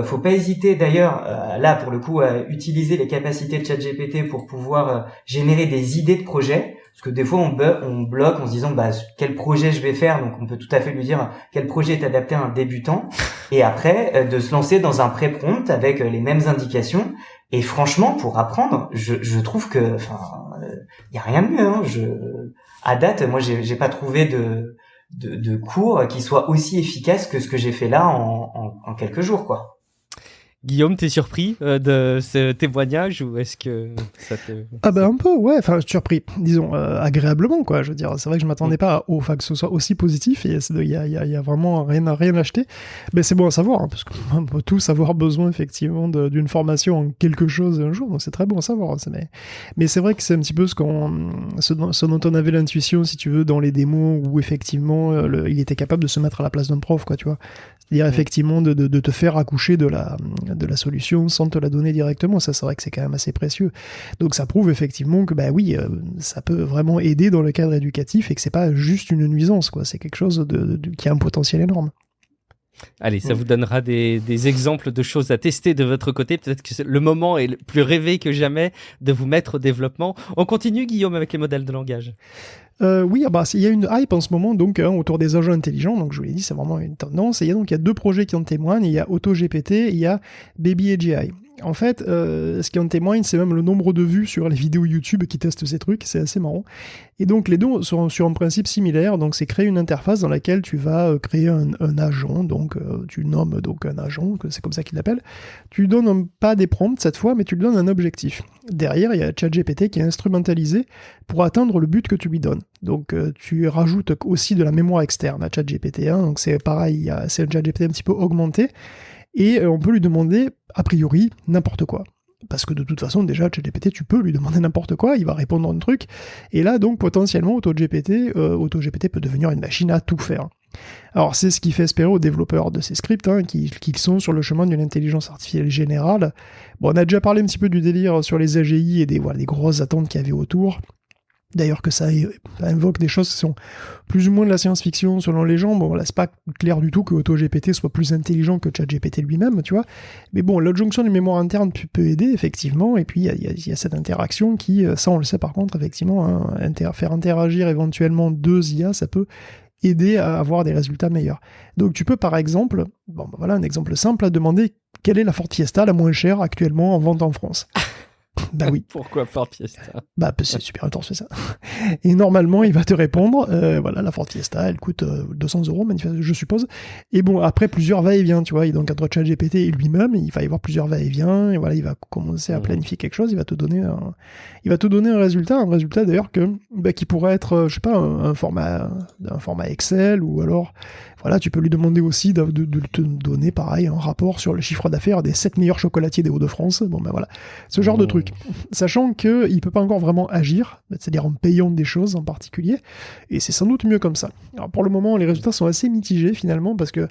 Faut pas hésiter d'ailleurs là pour le coup à utiliser les capacités de ChatGPT pour pouvoir générer des idées de projets. Parce que des fois on bloque en se disant quel projet je vais faire, donc on peut tout à fait lui dire quel projet est adapté à un débutant, et après de se lancer dans un pré-prompt avec les mêmes indications. Et franchement pour apprendre, je trouve que y a rien de mieux. À date, moi j'ai pas trouvé de cours qui soient aussi efficaces que ce que j'ai fait là en quelques jours, quoi. Guillaume, t'es surpris de ce témoignage ou est-ce que ça te... un peu, ouais, surpris, disons, agréablement, quoi, je veux dire, c'est vrai que je m'attendais pas que ce soit aussi positif, et il y a vraiment rien à acheter, mais c'est bon à savoir, parce qu'on peut tous avoir besoin, effectivement, d'une formation en quelque chose un jour, donc c'est très bon à savoir, mais c'est vrai que c'est un petit peu ce dont on avait l'intuition, si tu veux, dans les démos, où effectivement, il était capable de se mettre à la place d'un prof, quoi, tu vois, c'est-à-dire effectivement de te faire accoucher de de la solution sans te la donner directement. Ça, c'est vrai que c'est quand même assez précieux. Donc ça prouve effectivement que oui, ça peut vraiment aider dans le cadre éducatif et que c'est pas juste une nuisance, quoi. C'est quelque chose qui a un potentiel énorme. Allez, ça vous donnera des exemples de choses à tester de votre côté. Peut-être que le moment est plus rêvé que jamais de vous mettre au développement. On continue, Guillaume, avec les modèles de langage. Oui, il y a une hype en ce moment donc autour des agents intelligents. Donc je vous l'ai dit, c'est vraiment une tendance. Et il y a 2 projets qui en témoignent. Il y a AutoGPT et il y a Baby AGI. En fait, ce qui en témoigne, c'est même le nombre de vues sur les vidéos YouTube qui testent ces trucs. C'est assez marrant. Et donc les deux sont sur un principe similaire. Donc c'est créer une interface dans laquelle tu vas créer un agent. Donc tu nommes donc un agent, c'est comme ça qu'il l'appelle. Tu lui donnes pas des prompts cette fois, mais tu lui donnes un objectif. Derrière, il y a ChatGPT qui est instrumentalisé pour atteindre le but que tu lui donnes. Donc tu rajoutes aussi de la mémoire externe à ChatGPT. Donc c'est pareil, c'est un ChatGPT un petit peu augmenté. Et on peut lui demander, a priori, n'importe quoi. Parce que de toute façon, déjà, ChatGPT, tu peux lui demander n'importe quoi, il va répondre à un truc. Et là, donc, potentiellement, AutoGPT peut devenir une machine à tout faire. Alors, c'est ce qui fait espérer aux développeurs de ces scripts, qu'ils sont sur le chemin d'une intelligence artificielle générale. Bon, on a déjà parlé un petit peu du délire sur les AGI et des grosses attentes qu'il y avait autour. D'ailleurs que ça invoque des choses qui sont plus ou moins de la science-fiction selon les gens. Bon, là, c'est pas clair du tout que AutoGPT soit plus intelligent que ChatGPT lui-même, tu vois. Mais bon, l'adjonction d'une mémoire interne peut aider, effectivement. Et puis, il y a cette interaction qui, ça on le sait par contre, effectivement, faire interagir éventuellement 2 IA, ça peut aider à avoir des résultats meilleurs. Donc tu peux par exemple, voilà un exemple simple, à demander quelle est la Ford Fiesta la moins chère actuellement en vente en France. Bah oui. Pourquoi Ford Fiesta ? C'est super intense, c'est ça. Et normalement, il va te répondre, voilà, la Ford Fiesta, elle coûte 200 €, je suppose. Et bon, après, plusieurs va-et-vient, tu vois. Et donc, entre ChatGPT et lui-même, il va y avoir plusieurs va-et-vient. Et voilà, il va commencer à planifier quelque chose. Il va te donner un résultat d'ailleurs qui pourrait être, je sais pas, un format Excel, ou alors, voilà, tu peux lui demander aussi de te donner, pareil, un rapport sur le chiffre d'affaires des 7 meilleurs chocolatiers des Hauts-de-France. Bon, ben voilà, ce genre de truc. Sachant qu'il ne peut pas encore vraiment agir, c'est-à-dire en payant des choses en particulier, et c'est sans doute mieux comme ça. Alors pour le moment, les résultats sont assez mitigés finalement, parce que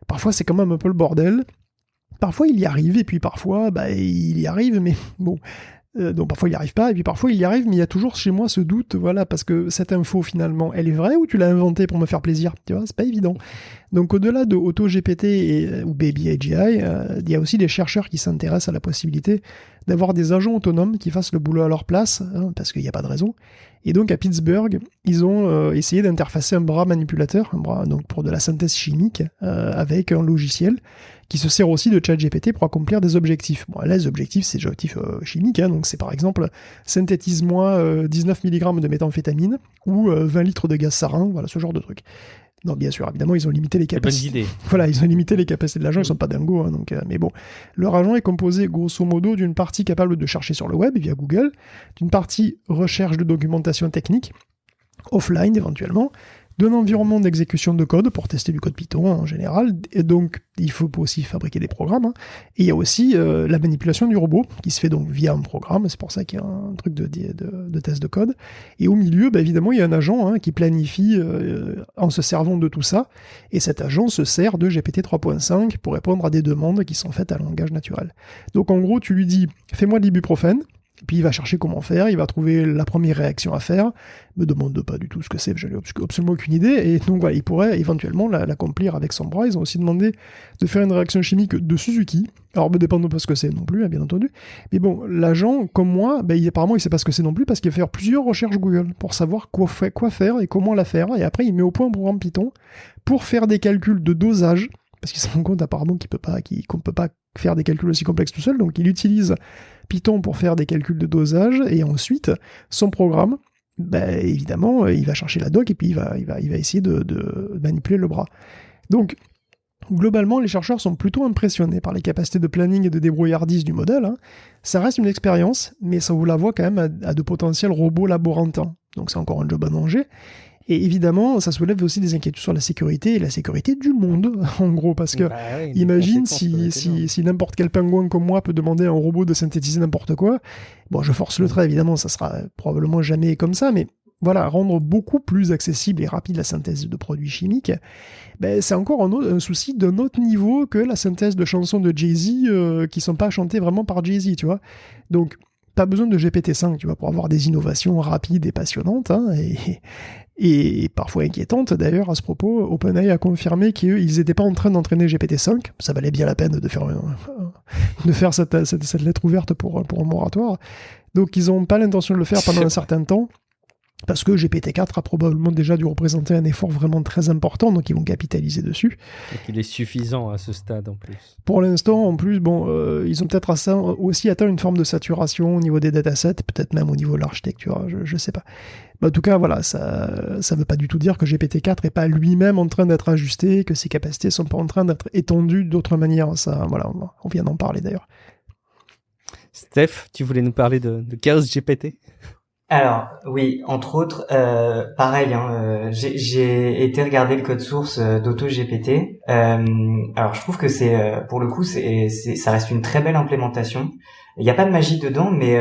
parfois c'est quand même un peu le bordel. Parfois il y arrive, et puis parfois il y arrive, mais bon... donc parfois il n'y arrive pas, et puis parfois il y arrive, mais il y a toujours chez moi ce doute, voilà, parce que cette info finalement, elle est vraie ou tu l'as inventée pour me faire plaisir, tu vois, c'est pas évident. Donc au-delà de AutoGPT ou Baby AGI, il y a aussi des chercheurs qui s'intéressent à la possibilité d'avoir des agents autonomes qui fassent le boulot à leur place, parce qu'il n'y a pas de raison. Et donc à Pittsburgh, ils ont essayé d'interfacer un bras manipulateur, donc pour de la synthèse chimique, avec un logiciel qui se sert aussi de ChatGPT pour accomplir des objectifs. Bon, là, les objectifs, c'est des objectifs chimiques, donc c'est par exemple, synthétise-moi 19 mg de méthamphétamine ou 20 litres de gaz sarin, voilà, ce genre de truc. Non, bien sûr, évidemment, ils ont limité les capacités. Bonne idée. Voilà, ils ont limité les capacités de l'agent, ils sont pas dingos, donc, mais bon. Leur agent est composé, grosso modo, d'une partie capable de chercher sur le web, via Google, d'une partie recherche de documentation technique, offline éventuellement, d'un environnement d'exécution de code pour tester du code Python en général, et donc il faut aussi fabriquer des programmes, et il y a aussi la manipulation du robot qui se fait donc via un programme, c'est pour ça qu'il y a un truc de test de code, et au milieu évidemment il y a un agent qui planifie en se servant de tout ça, et cet agent se sert de GPT 3.5 pour répondre à des demandes qui sont faites à langage naturel. Donc en gros tu lui dis fais-moi de l'ibuprofène, puis il va chercher comment faire, il va trouver la première réaction à faire, me demande pas du tout ce que c'est, j'en ai absolument aucune idée, et donc voilà, il pourrait éventuellement l'accomplir avec son bras. Ils ont aussi demandé de faire une réaction chimique de Suzuki, alors me dépend pas ce que c'est non plus, bien entendu, mais bon, l'agent, comme moi, apparemment il sait pas ce que c'est non plus, parce qu'il va faire plusieurs recherches Google, pour savoir quoi faire et comment la faire, et après il met au point un programme Python, pour faire des calculs de dosage, parce qu'il se rend compte apparemment qu'on peut pas faire des calculs aussi complexes tout seul, donc il utilise Python pour faire des calculs de dosage, et ensuite, son programme, évidemment, il va chercher la doc, et puis il va essayer de manipuler le bras. Donc, globalement, les chercheurs sont plutôt impressionnés par les capacités de planning et de débrouillardise du modèle. Ça reste une expérience, mais ça vous la voit quand même à de potentiels robots laborantins. Donc c'est encore un job à manger. Et évidemment, ça soulève aussi des inquiétudes sur la sécurité, et la sécurité du monde, en gros, parce que imagine si n'importe quel pingouin comme moi peut demander à un robot de synthétiser n'importe quoi. Bon, je force le trait, évidemment, ça sera probablement jamais comme ça, mais rendre beaucoup plus accessible et rapide la synthèse de produits chimiques, c'est encore un souci d'un autre niveau que la synthèse de chansons de Jay-Z qui sont pas chantées vraiment par Jay-Z, tu vois. Donc, pas besoin de GPT-5, tu vois, pour avoir des innovations rapides et passionnantes, hein, et parfois inquiétantes. D'ailleurs, à ce propos, OpenAI a confirmé qu'ils n'étaient pas en train d'entraîner GPT-5. Ça valait bien la peine de faire cette lettre ouverte pour un moratoire. Donc, ils n'ont pas l'intention de le faire pendant un certain temps. Parce que GPT-4 a probablement déjà dû représenter un effort vraiment très important, donc ils vont capitaliser dessus. Donc il est suffisant à ce stade en plus. Pour l'instant, en plus, ils ont peut-être aussi atteint une forme de saturation au niveau des datasets, peut-être même au niveau de l'architecture, je sais pas. En tout cas, voilà, ça veut pas du tout dire que GPT-4 est pas lui-même en train d'être ajusté, que ses capacités sont pas en train d'être étendues d'autres manières. Ça, voilà, on vient d'en parler d'ailleurs. Steph, tu voulais nous parler de Chaos GPT ? Alors oui, entre autres, pareil, j'ai été regarder le code source d'AutoGPT. Alors je trouve que pour le coup, ça reste une très belle implémentation. Il n'y a pas de magie dedans, mais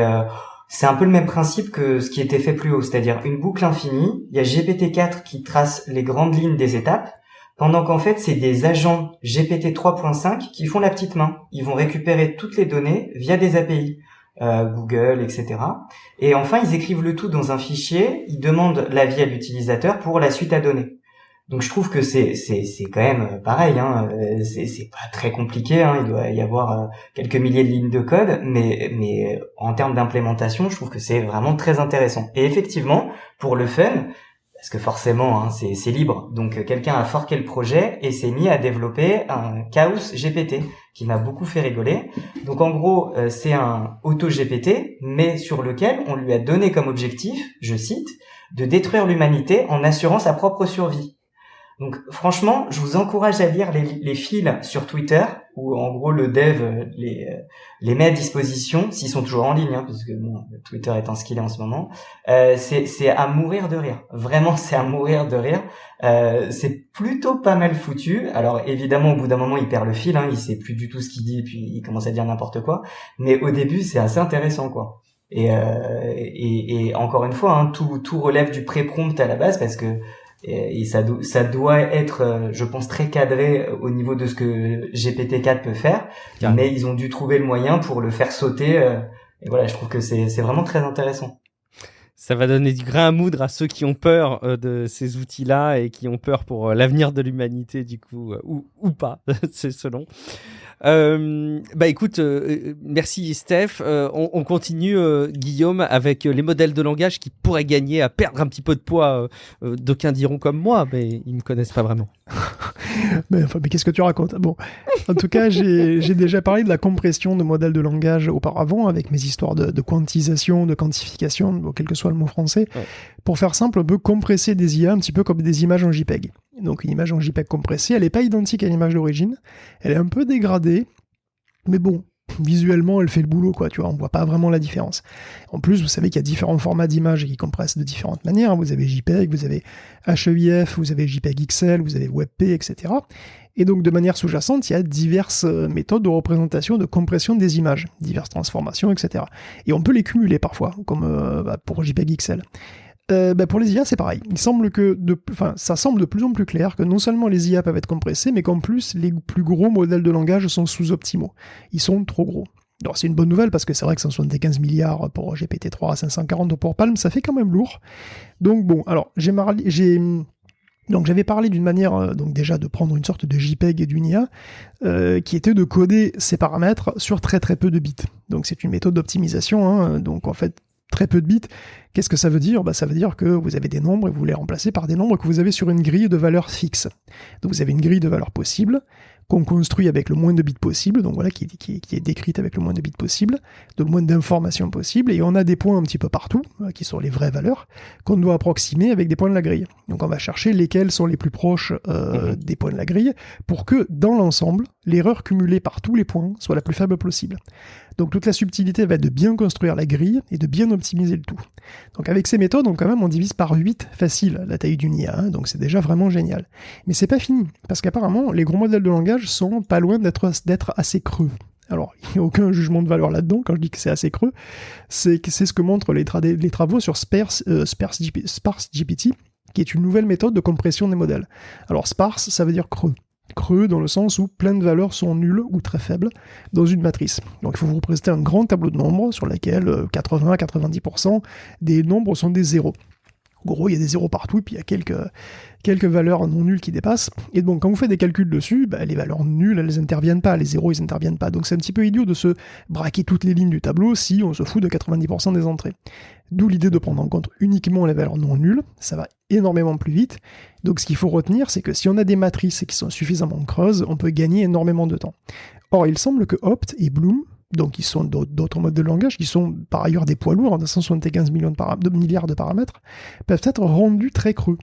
c'est un peu le même principe que ce qui était fait plus haut, c'est-à-dire une boucle infinie. Il y a GPT-4 qui trace les grandes lignes des étapes, pendant qu'en fait c'est des agents GPT 3.5 qui font la petite main. Ils vont récupérer toutes les données via des API. Google, etc. Et enfin, ils écrivent le tout dans un fichier, ils demandent l'avis à l'utilisateur pour la suite à donner. Donc je trouve que c'est quand même pareil, c'est pas très compliqué, il doit y avoir quelques milliers de lignes de code, mais en termes d'implémentation, je trouve que c'est vraiment très intéressant. Et effectivement, pour le fun, parce que forcément, c'est libre. Donc, quelqu'un a forqué le projet et s'est mis à développer un Chaos GPT qui m'a beaucoup fait rigoler. Donc, en gros, c'est un auto-GPT, mais sur lequel on lui a donné comme objectif, je cite, de détruire l'humanité en assurant sa propre survie. Donc, franchement, je vous encourage à lire les fils sur Twitter, où en gros le dev les met à disposition, s'ils sont toujours en ligne, parce que bon, Twitter étant ce qu'il est en ce moment. C'est à mourir de rire. Vraiment, c'est à mourir de rire. C'est plutôt pas mal foutu. Alors évidemment, au bout d'un moment, il perd le fil, il sait plus du tout ce qu'il dit, puis il commence à dire n'importe quoi. Mais au début, c'est assez intéressant, quoi. Et encore une fois, tout relève du pré-prompt à la base, parce que et ça doit être, je pense, très cadré au niveau de ce que GPT-4 peut faire, mais ils ont dû trouver le moyen pour le faire sauter, et voilà, je trouve que c'est vraiment très intéressant. Ça va donner du grain à moudre à ceux qui ont peur de ces outils-là et qui ont peur pour l'avenir de l'humanité, du coup, ou pas, c'est selon. Écoute, merci Steph. On continue, Guillaume, avec les modèles de langage qui pourraient gagner à perdre un petit peu de poids. D'aucuns diront comme moi, mais ils me connaissent pas vraiment. mais qu'est-ce que tu racontes? Bon, en tout cas, j'ai déjà parlé de la compression de modèles de langage auparavant avec mes histoires de quantisation, de quantification, quel que soit le mot français. Ouais. Pour faire simple, on peut compresser des IA un petit peu comme des images en JPEG. Donc une image en JPEG compressée, elle n'est pas identique à l'image d'origine, elle est un peu dégradée, mais bon, visuellement elle fait le boulot, quoi, tu vois, on voit pas vraiment la différence. En plus, vous savez qu'il y a différents formats d'images qui compressent de différentes manières, vous avez JPEG, vous avez HEIF, vous avez JPEG XL, vous avez WebP, etc. Et donc de manière sous-jacente, il y a diverses méthodes de représentation, de compression des images, diverses transformations, etc. Et on peut les cumuler parfois, comme pour JPEG XL. Pour les IA, c'est pareil. Il semble ça semble de plus en plus clair que non seulement les IA peuvent être compressées, mais qu'en plus, les plus gros modèles de langage sont sous-optimaux. Ils sont trop gros. Alors, c'est une bonne nouvelle parce que c'est vrai que 175 milliards pour GPT-3 à 540 pour Palm, ça fait quand même lourd. Donc bon, alors, j'avais parlé d'une manière, donc déjà de prendre une sorte de JPEG et d'une IA, qui était de coder ces paramètres sur très très peu de bits. Donc c'est une méthode d'optimisation, donc en fait, très peu de bits. Qu'est-ce que ça veut dire? Ça veut dire que vous avez des nombres et vous les remplacez par des nombres que vous avez sur une grille de valeurs fixes. Donc vous avez une grille de valeurs possibles qu'on construit avec le moins de bits possible, donc voilà, qui est décrite avec le moins de bits possible, le moins d'informations possible, et on a des points un petit peu partout, qui sont les vraies valeurs, qu'on doit approximer avec des points de la grille. Donc on va chercher lesquels sont les plus proches des points de la grille, pour que, dans l'ensemble, l'erreur cumulée par tous les points soit la plus faible possible. Donc toute la subtilité va être de bien construire la grille et de bien optimiser le tout. Donc avec ces méthodes, on divise par 8 facile la taille d'une IA, donc c'est déjà vraiment génial. Mais c'est pas fini, parce qu'apparemment, les gros modèles de langage sont pas loin d'être assez creux, Alors, il n'y a aucun jugement de valeur là-dedans, quand je dis que c'est assez creux, c'est ce que montrent les travaux sur SparseGPT, qui est une nouvelle méthode de compression des modèles. Alors, sparse, ça veut dire creux. Creux dans le sens où plein de valeurs sont nulles ou très faibles dans une matrice. Donc il faut vous représenter un grand tableau de nombres sur lequel 80 à 90% des nombres sont des zéros. En gros, il y a des zéros partout et puis il y a quelques valeurs non nulles qui dépassent. Et donc quand vous faites des calculs dessus, les valeurs nulles, elles n'interviennent pas, les zéros, ils n'interviennent pas. Donc c'est un petit peu idiot de se braquer toutes les lignes du tableau si on se fout de 90% des entrées. D'où l'idée de prendre en compte uniquement les valeurs non nulles, ça va énormément plus vite. Donc ce qu'il faut retenir, c'est que si on a des matrices qui sont suffisamment creuses, on peut gagner énormément de temps. Or, il semble que Opt et Bloom, donc qui sont d'autres modes de langage, qui sont par ailleurs des poids lourds, 175 milliards de paramètres, peuvent être rendus très creux.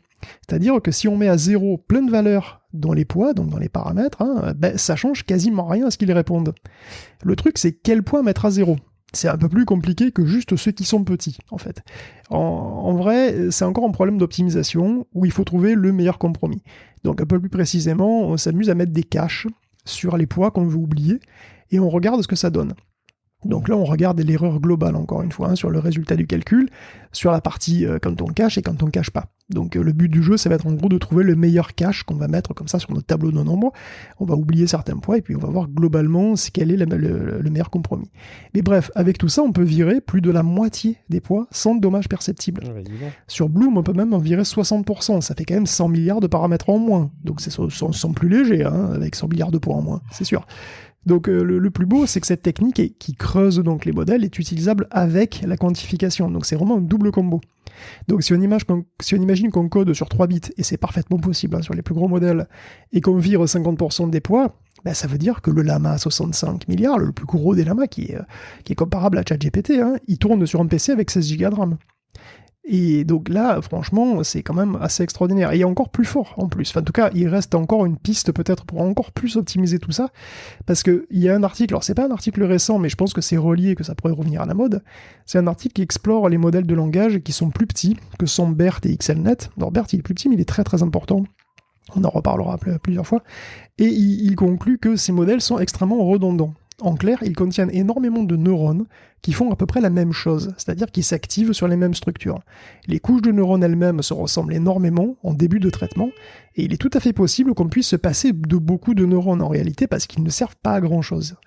C'est-à-dire que si on met à zéro plein de valeurs dans les poids, donc dans les paramètres, ça change quasiment rien à ce qu'ils répondent. Le truc, c'est quel poids mettre à zéro. C'est un peu plus compliqué que juste ceux qui sont petits, en fait. En vrai, c'est encore un problème d'optimisation où il faut trouver le meilleur compromis. Donc un peu plus précisément, on s'amuse à mettre des caches sur les poids qu'on veut oublier et on regarde ce que ça donne. Donc là, on regarde l'erreur globale, encore une fois, sur le résultat du calcul, sur la partie quand on cache et quand on cache pas. Donc le but du jeu, ça va être en gros de trouver le meilleur cache qu'on va mettre comme ça sur notre tableau de nombres. On va oublier certains poids et puis on va voir globalement quel est le meilleur compromis. Mais bref, avec tout ça, on peut virer plus de la moitié des poids sans dommage perceptible. Sur Bloom, on peut même en virer 60%. Ça fait quand même 100 milliards de paramètres en moins. Donc c'est sont plus léger, avec 100 milliards de poids en moins, c'est sûr. Donc le plus beau, c'est que cette technique qui creuse donc les modèles est utilisable avec la quantification. Donc c'est vraiment un double combo. Donc si on imagine qu'on code sur 3 bits, et c'est parfaitement possible sur les plus gros modèles, et qu'on vire 50% des poids, ça veut dire que le Llama à 65 milliards, le plus gros des Llamas, qui est comparable à ChatGPT, il tourne sur un PC avec 16 Go de RAM. Et donc là, franchement, c'est quand même assez extraordinaire. Et encore plus fort, en plus. Enfin, en tout cas, il reste encore une piste, peut-être, pour encore plus optimiser tout ça. Parce qu'il y a un article, alors c'est pas un article récent, mais je pense que c'est relié, que ça pourrait revenir à la mode. C'est un article qui explore les modèles de langage qui sont plus petits que sont BERT et XLNet. Alors BERT, il est plus petit, mais il est très très important. On en reparlera plusieurs fois. Et il conclut que ces modèles sont extrêmement redondants. En clair, ils contiennent énormément de neurones qui font à peu près la même chose, c'est-à-dire qu'ils s'activent sur les mêmes structures. Les couches de neurones elles-mêmes se ressemblent énormément en début de traitement, et il est tout à fait possible qu'on puisse se passer de beaucoup de neurones en réalité parce qu'ils ne servent pas à grand-chose.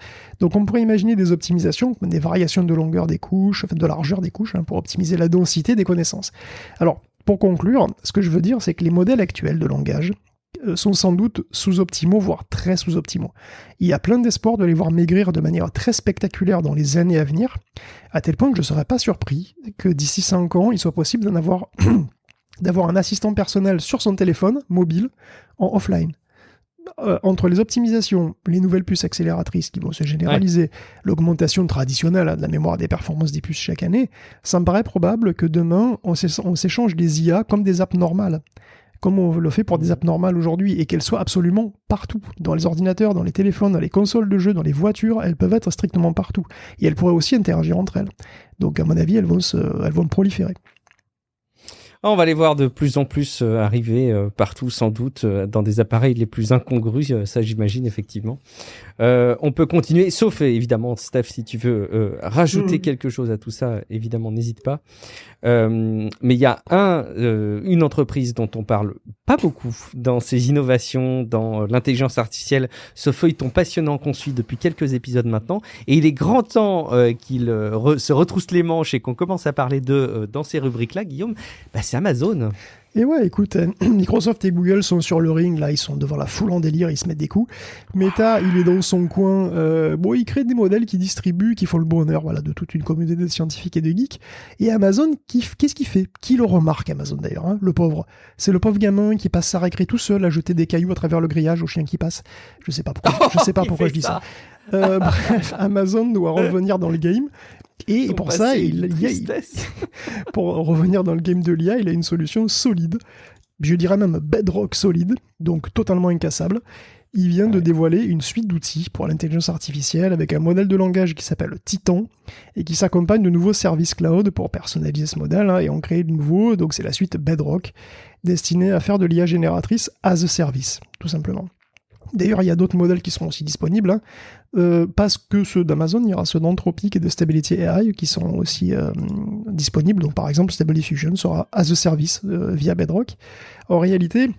Donc on pourrait imaginer des optimisations, des variations de longueur des couches, de largeur des couches, pour optimiser la densité des connaissances. Alors, pour conclure, ce que je veux dire, c'est que les modèles actuels de langage sont sans doute sous-optimaux, voire très sous-optimaux. Il y a plein d'espoir de les voir maigrir de manière très spectaculaire dans les années à venir, à tel point que je ne serais pas surpris que d'ici 5 ans, il soit possible d'avoir un assistant personnel sur son téléphone mobile en offline. Entre les optimisations, les nouvelles puces accélératrices qui vont se généraliser, l'augmentation traditionnelle de la mémoire des performances des puces chaque année, ça me paraît probable que demain, on s'échange des IA comme des apps normales. Comme on le fait pour des apps normales aujourd'hui, et qu'elles soient absolument partout, dans les ordinateurs, dans les téléphones, dans les consoles de jeux, dans les voitures, elles peuvent être strictement partout. Et elles pourraient aussi interagir entre elles. Donc à mon avis, elles vont proliférer. On va les voir de plus en plus arriver partout, sans doute, dans des appareils les plus incongrus, ça j'imagine, effectivement. On peut continuer, sauf évidemment, Steph, si tu veux rajouter quelque chose à tout ça, évidemment, n'hésite pas. Mais il y a une entreprise dont on parle pas beaucoup dans ces innovations, dans l'intelligence artificielle, ce feuilleton passionnant qu'on suit depuis quelques épisodes maintenant, et il est grand temps qu'il se retrousse les manches et qu'on commence à parler d'eux dans ces rubriques-là, Guillaume. C'est Amazon. Et ouais, écoute, Microsoft et Google sont sur le ring, là, ils sont devant la foule en délire, ils se mettent des coups. Meta, il est dans son coin, il crée des modèles qui distribuent, qui font le bonheur, de toute une communauté de scientifiques et de geeks. Et Amazon, qu'est-ce qu'il fait? Qui le remarque, Amazon d'ailleurs, le pauvre? C'est le pauvre gamin qui passe sa récré tout seul à jeter des cailloux à travers le grillage au chien qui passe. Je sais pas pourquoi je dis ça. Bref, Amazon doit revenir dans le game. Et pour ça, pour revenir dans le game de l'IA, il a une solution solide, je dirais même bedrock solide, donc totalement incassable. Il vient de dévoiler une suite d'outils pour l'intelligence artificielle avec un modèle de langage qui s'appelle Titan et qui s'accompagne de nouveaux services cloud pour personnaliser ce modèle et en créer de nouveaux, donc c'est la suite Bedrock, destinée à faire de l'IA génératrice as a service, tout simplement. D'ailleurs, il y a d'autres modèles qui seront aussi disponibles, hein. Pas que ceux d'Amazon, il y aura ceux d'Anthropic et de Stability AI qui sont aussi disponibles. Donc par exemple, Stable Diffusion sera as a service via Bedrock. En réalité,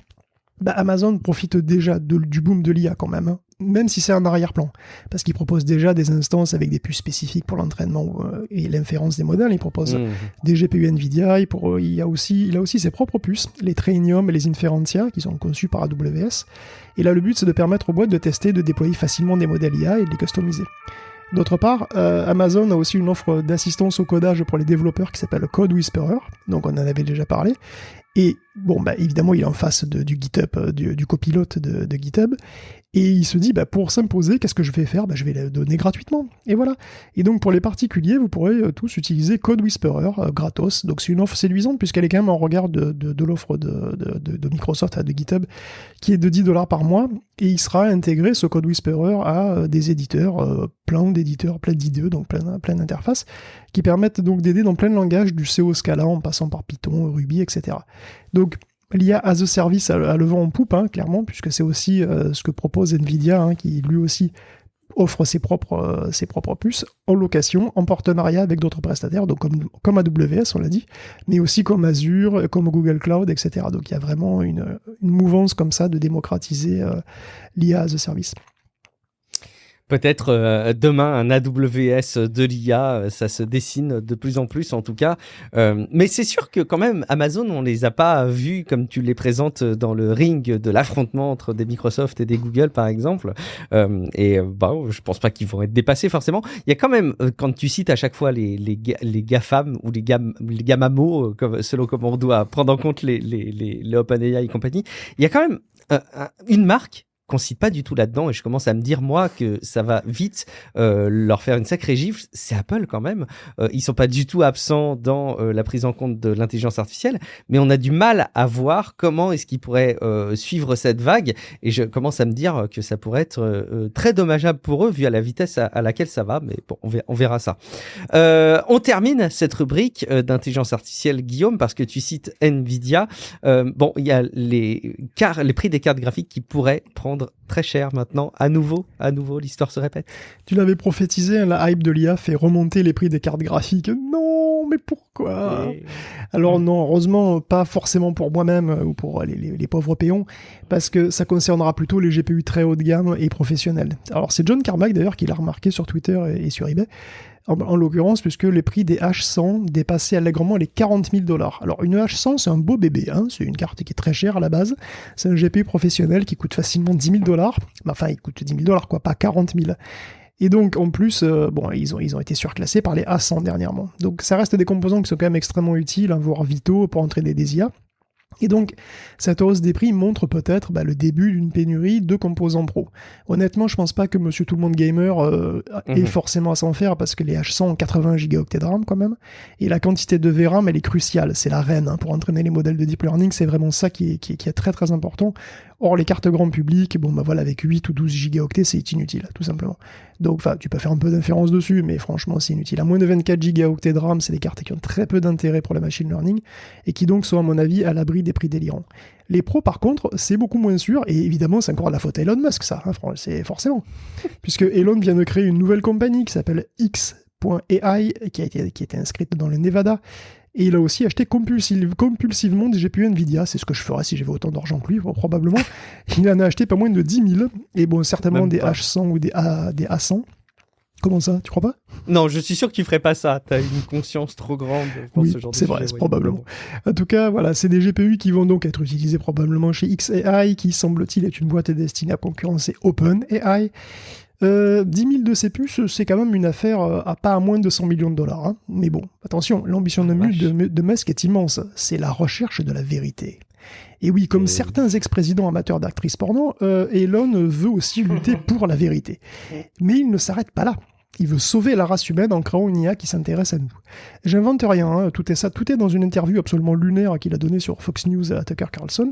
Amazon profite déjà du boom de l'IA quand même, hein, même si c'est un arrière-plan, parce qu'il propose déjà des instances avec des puces spécifiques pour l'entraînement et l'inférence des modèles. Il propose des GPU NVIDIA, il a aussi ses propres puces, les Trainium et les Inferentia, qui sont conçus par AWS. Et là, le but, c'est de permettre aux boîtes de tester, de déployer facilement des modèles IA et de les customiser. D'autre part, Amazon a aussi une offre d'assistance au codage pour les développeurs qui s'appelle Code Whisperer, donc on en avait déjà parlé. Et bon, évidemment, il est en face du GitHub, du copilote de GitHub, et il se dit, pour s'imposer, qu'est-ce que je vais faire ? Je vais le donner gratuitement, et voilà. Et donc, pour les particuliers, vous pourrez tous utiliser Code Whisperer gratos. Donc, c'est une offre séduisante, puisqu'elle est quand même en regard de l'offre de Microsoft, de GitHub, qui est de $10 par mois, et il sera intégré, ce Code Whisperer, à des éditeurs, plein d'IDE, donc plein d'interfaces, qui permettent donc d'aider dans plein de langages, du CO Scala, en passant par Python, Ruby, etc. Donc, l'IA as a service a le vent en poupe, hein, clairement, puisque c'est aussi ce que propose NVIDIA, hein, qui lui aussi offre ses propres puces en location, en partenariat avec d'autres prestataires, donc comme AWS, on l'a dit, mais aussi comme Azure, comme Google Cloud, etc. Donc il y a vraiment une mouvance comme ça de démocratiser l'IA as a service. Peut-être demain un AWS de l'IA, ça se dessine de plus en plus en tout cas. Mais c'est sûr que quand même Amazon, on les a pas vus comme tu les présentes dans le ring de l'affrontement entre des Microsoft et des Google par exemple. Je pense pas qu'ils vont être dépassés forcément. Il y a quand même, quand tu cites à chaque fois les GAFAM ou les GAMAMO, selon comment on doit prendre en compte les OpenAI et compagnie, il y a quand même une marque qu'on cite pas du tout là-dedans, et je commence à me dire moi que ça va vite leur faire une sacrée gifle. C'est Apple quand même. Ils sont pas du tout absents dans la prise en compte de l'intelligence artificielle, mais on a du mal à voir comment est-ce qu'ils pourraient suivre cette vague, et je commence à me dire que ça pourrait être très dommageable pour eux vu à la vitesse à laquelle ça va, mais bon, on verra ça. On termine cette rubrique d'intelligence artificielle, Guillaume, parce que tu cites Nvidia. Il y a les prix des cartes graphiques qui pourraient prendre très cher maintenant. À nouveau, l'histoire se répète. Tu l'avais prophétisé, hein, la hype de l'IA fait remonter les prix des cartes graphiques. Non, mais pourquoi ? Alors non, heureusement, pas forcément pour moi-même ou pour les pauvres péons, parce que ça concernera plutôt les GPU très haut de gamme et professionnels. Alors c'est John Carmack d'ailleurs qui l'a remarqué sur Twitter et sur eBay, en l'occurrence, puisque les prix des H100 dépassaient allègrement les $40,000. Alors une H100, c'est un beau bébé, hein, c'est une carte qui est très chère à la base, c'est un GPU professionnel qui coûte facilement $10,000, enfin il coûte $10,000 quoi, pas 40 000. Et donc en plus, ils ont été surclassés par les A100 dernièrement. Donc ça reste des composants qui sont quand même extrêmement utiles, hein, voire vitaux pour entraîner des IA. Et donc, cette hausse des prix montre peut-être le début d'une pénurie de composants pro. Honnêtement, je pense pas que Monsieur Tout-le-Monde Gamer ait forcément à s'en faire, parce que les H100 ont 80 gigaoctets de RAM quand même, et la quantité de VRAM, elle est cruciale, c'est la reine, hein, pour entraîner les modèles de deep learning, c'est vraiment ça qui est très très important. Or, les cartes grand public, avec 8 ou 12 gigaoctets, c'est inutile, tout simplement. Donc, tu peux faire un peu d'inférence dessus, mais franchement, c'est inutile. À moins de 24 gigaoctets de RAM, c'est des cartes qui ont très peu d'intérêt pour le machine learning, et qui donc sont, à mon avis, à l'abri des prix délirants. Les pros, par contre, c'est beaucoup moins sûr, et évidemment, c'est encore la faute à Elon Musk, ça, hein, c'est forcément. Puisque Elon vient de créer une nouvelle compagnie qui s'appelle X.AI, qui a été inscrite dans le Nevada, et il a aussi acheté compulsivement des GPU Nvidia. C'est ce que je ferais si j'avais autant d'argent que lui, probablement. Il en a acheté pas moins de 10 000. Et certainement des H100 ou des A100. Comment ça, tu crois pas ? Non, je suis sûr que tu ferais pas ça. T'as une conscience trop grande pour ce genre de c'est vrai, c'est probablement. En tout cas, voilà, c'est des GPU qui vont donc être utilisés probablement chez XAI, qui semble-t-il est une boîte destinée à concurrencer OpenAI. 10 000 de ces puces, c'est quand même une affaire à pas à moins de $100 millions. Hein. Mais bon, attention, l'ambition de Musk est immense. C'est la recherche de la vérité. Et oui, comme certains ex-présidents amateurs d'actrices porno, Elon veut aussi lutter pour la vérité. Mais il ne s'arrête pas là. Il veut sauver la race humaine en créant une IA qui s'intéresse à nous. J'invente rien, hein, tout est dans une interview absolument lunaire qu'il a donnée sur Fox News à Tucker Carlson,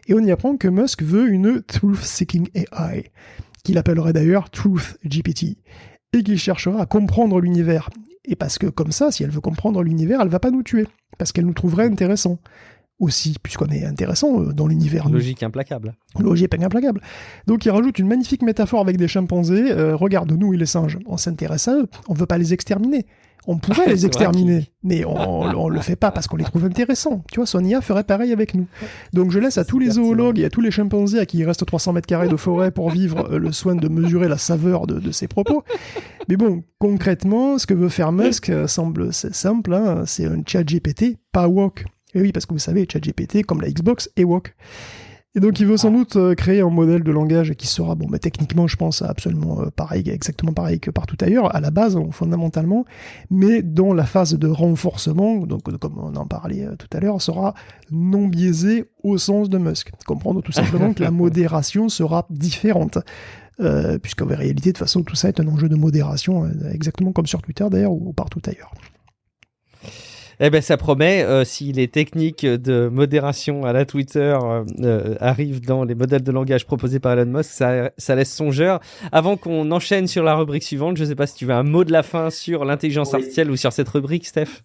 et on y apprend que Musk veut une Truth-Seeking AI, qu'il appellerait d'ailleurs Truth GPT, et qu'il cherchera à comprendre l'univers. Et parce que comme ça, si elle veut comprendre l'univers, elle va pas nous tuer, parce qu'elle nous trouverait intéressants. aussi, puisqu'on est intéressant dans l'univers. Logique implacable. Logique implacable. Donc il rajoute une magnifique métaphore avec des chimpanzés. Regarde, nous et les singes, on s'intéresse à eux, on veut pas les exterminer. On pourrait les exterminer, mais on le fait pas parce qu'on les trouve intéressants. Tu vois, son IA ferait pareil avec nous. Donc je laisse à tous les zoologues et à tous les chimpanzés à qui il reste 300 mètres carrés de forêt pour vivre le soin de mesurer la saveur de ses propos. Mais bon, concrètement, ce que veut faire Musk semble simple, hein, c'est un chat GPT, pas woke. Et oui, parce que vous savez, chat GPT, comme la Xbox, est woke. Et donc il veut sans doute créer un modèle de langage qui sera, bon, mais techniquement je pense absolument pareil, exactement pareil que partout ailleurs, à la base, fondamentalement, mais dont la phase de renforcement, donc comme on en parlait tout à l'heure, sera non biaisée au sens de Musk. Comprendre tout simplement que la modération sera différente. Puisqu'en réalité, de toute façon, tout ça est un enjeu de modération, exactement comme sur Twitter d'ailleurs, ou partout ailleurs. Eh ben, ça promet, si les techniques de modération à la Twitter arrivent dans les modèles de langage proposés par Elon Musk, ça laisse songeur. Avant qu'on enchaîne sur la rubrique suivante, je ne sais pas si tu veux un mot de la fin sur l'intelligence artificielle ou sur cette rubrique, Steph.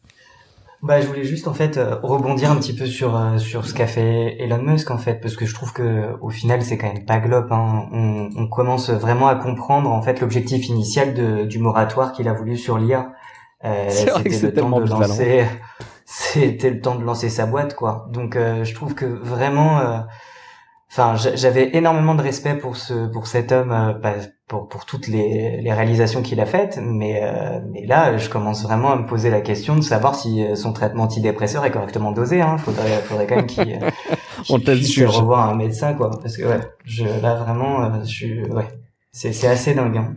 Bah, je voulais juste en fait rebondir un petit peu sur ce qu'a fait Elon Musk en fait, parce que je trouve que au final c'est quand même pas glop, hein. On commence vraiment à comprendre en fait l'objectif initial du moratoire qu'il a voulu sur l'IA. C'était le temps de lancer sa boîte, quoi. Donc je trouve que vraiment j'avais énormément de respect pour cet homme, pour toutes les réalisations qu'il a faites, mais là je commence vraiment à me poser la question de savoir si son traitement antidépresseur est correctement dosé, hein. Faudrait quand même qu'il puisse revoir un médecin, quoi, parce que c'est assez dingue, hein.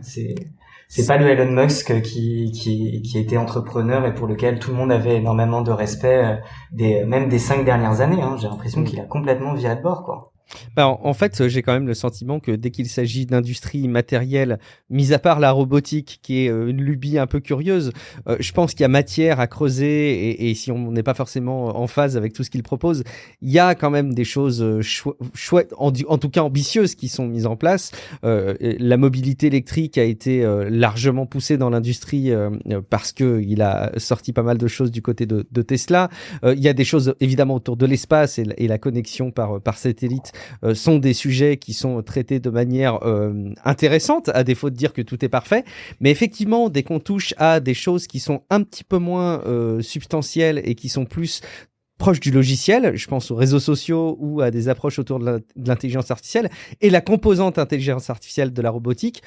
C'est pas le Elon Musk qui était entrepreneur et pour lequel tout le monde avait énormément de respect, même des 5 dernières années, hein. J'ai l'impression qu'il a complètement viré de bord, quoi. Bah, en fait, j'ai quand même le sentiment que dès qu'il s'agit d'industrie matérielle, mis à part la robotique, qui est une lubie un peu curieuse, je pense qu'il y a matière à creuser et si on n'est pas forcément en phase avec tout ce qu'il propose, il y a quand même des choses chouettes, en tout cas ambitieuses, qui sont mises en place. La mobilité électrique a été largement poussée dans l'industrie parce qu'il a sorti pas mal de choses du côté de Tesla. Il y a des choses évidemment autour de l'espace et la connexion par satellite sont des sujets qui sont traités de manière intéressante, à défaut de dire que tout est parfait. Mais effectivement, dès qu'on touche à des choses qui sont un petit peu moins substantielles et qui sont plus proche du logiciel, je pense aux réseaux sociaux ou à des approches autour de l'intelligence artificielle et la composante intelligence artificielle de la robotique,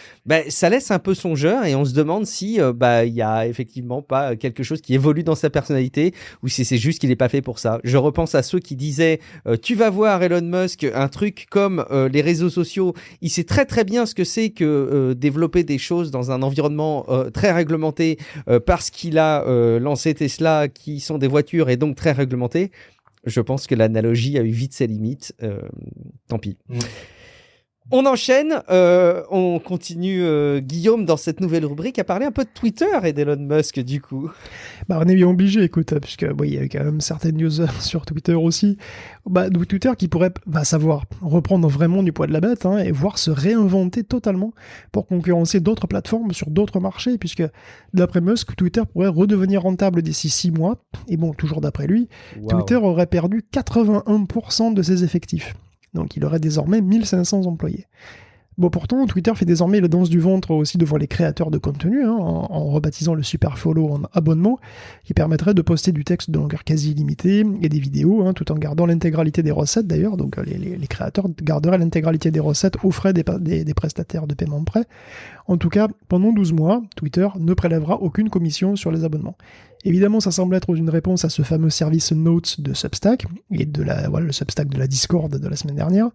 ça laisse un peu songeur et on se demande si il y a effectivement pas quelque chose qui évolue dans sa personnalité ou si c'est juste qu'il n'est pas fait pour ça. Je repense à ceux qui disaient tu vas voir Elon Musk, un truc comme les réseaux sociaux, il sait très très bien ce que c'est que développer des choses dans un environnement très réglementé parce qu'il a lancé Tesla qui sont des voitures et donc très réglementées. Je pense que l'analogie a eu vite ses limites. Tant pis. On enchaîne, on continue, Guillaume, dans cette nouvelle rubrique, à parler un peu de Twitter et d'Elon Musk, du coup. On est bien obligé, écoute, puisque il y a quand même certaines news sur Twitter aussi. Twitter qui pourrait, va savoir, reprendre vraiment du poids de la bête, hein, et voire se réinventer totalement pour concurrencer d'autres plateformes sur d'autres marchés, puisque d'après Musk, Twitter pourrait redevenir rentable d'ici 6 mois. Et bon, toujours d'après lui, wow. Twitter aurait perdu 81% de ses effectifs. Donc il aurait désormais 1500 employés. Bon, pourtant, Twitter fait désormais la danse du ventre aussi devant les créateurs de contenu, hein, en rebaptisant le super follow en abonnement, qui permettrait de poster du texte de longueur quasi illimitée et des vidéos, hein, tout en gardant l'intégralité des recettes d'ailleurs. Donc les créateurs garderaient l'intégralité des recettes aux frais des prestataires de paiement prêt. En tout cas, pendant 12 mois, Twitter ne prélèvera aucune commission sur les abonnements. Évidemment, ça semble être une réponse à ce fameux service Notes de Substack, et le Substack de la Discord de la semaine dernière.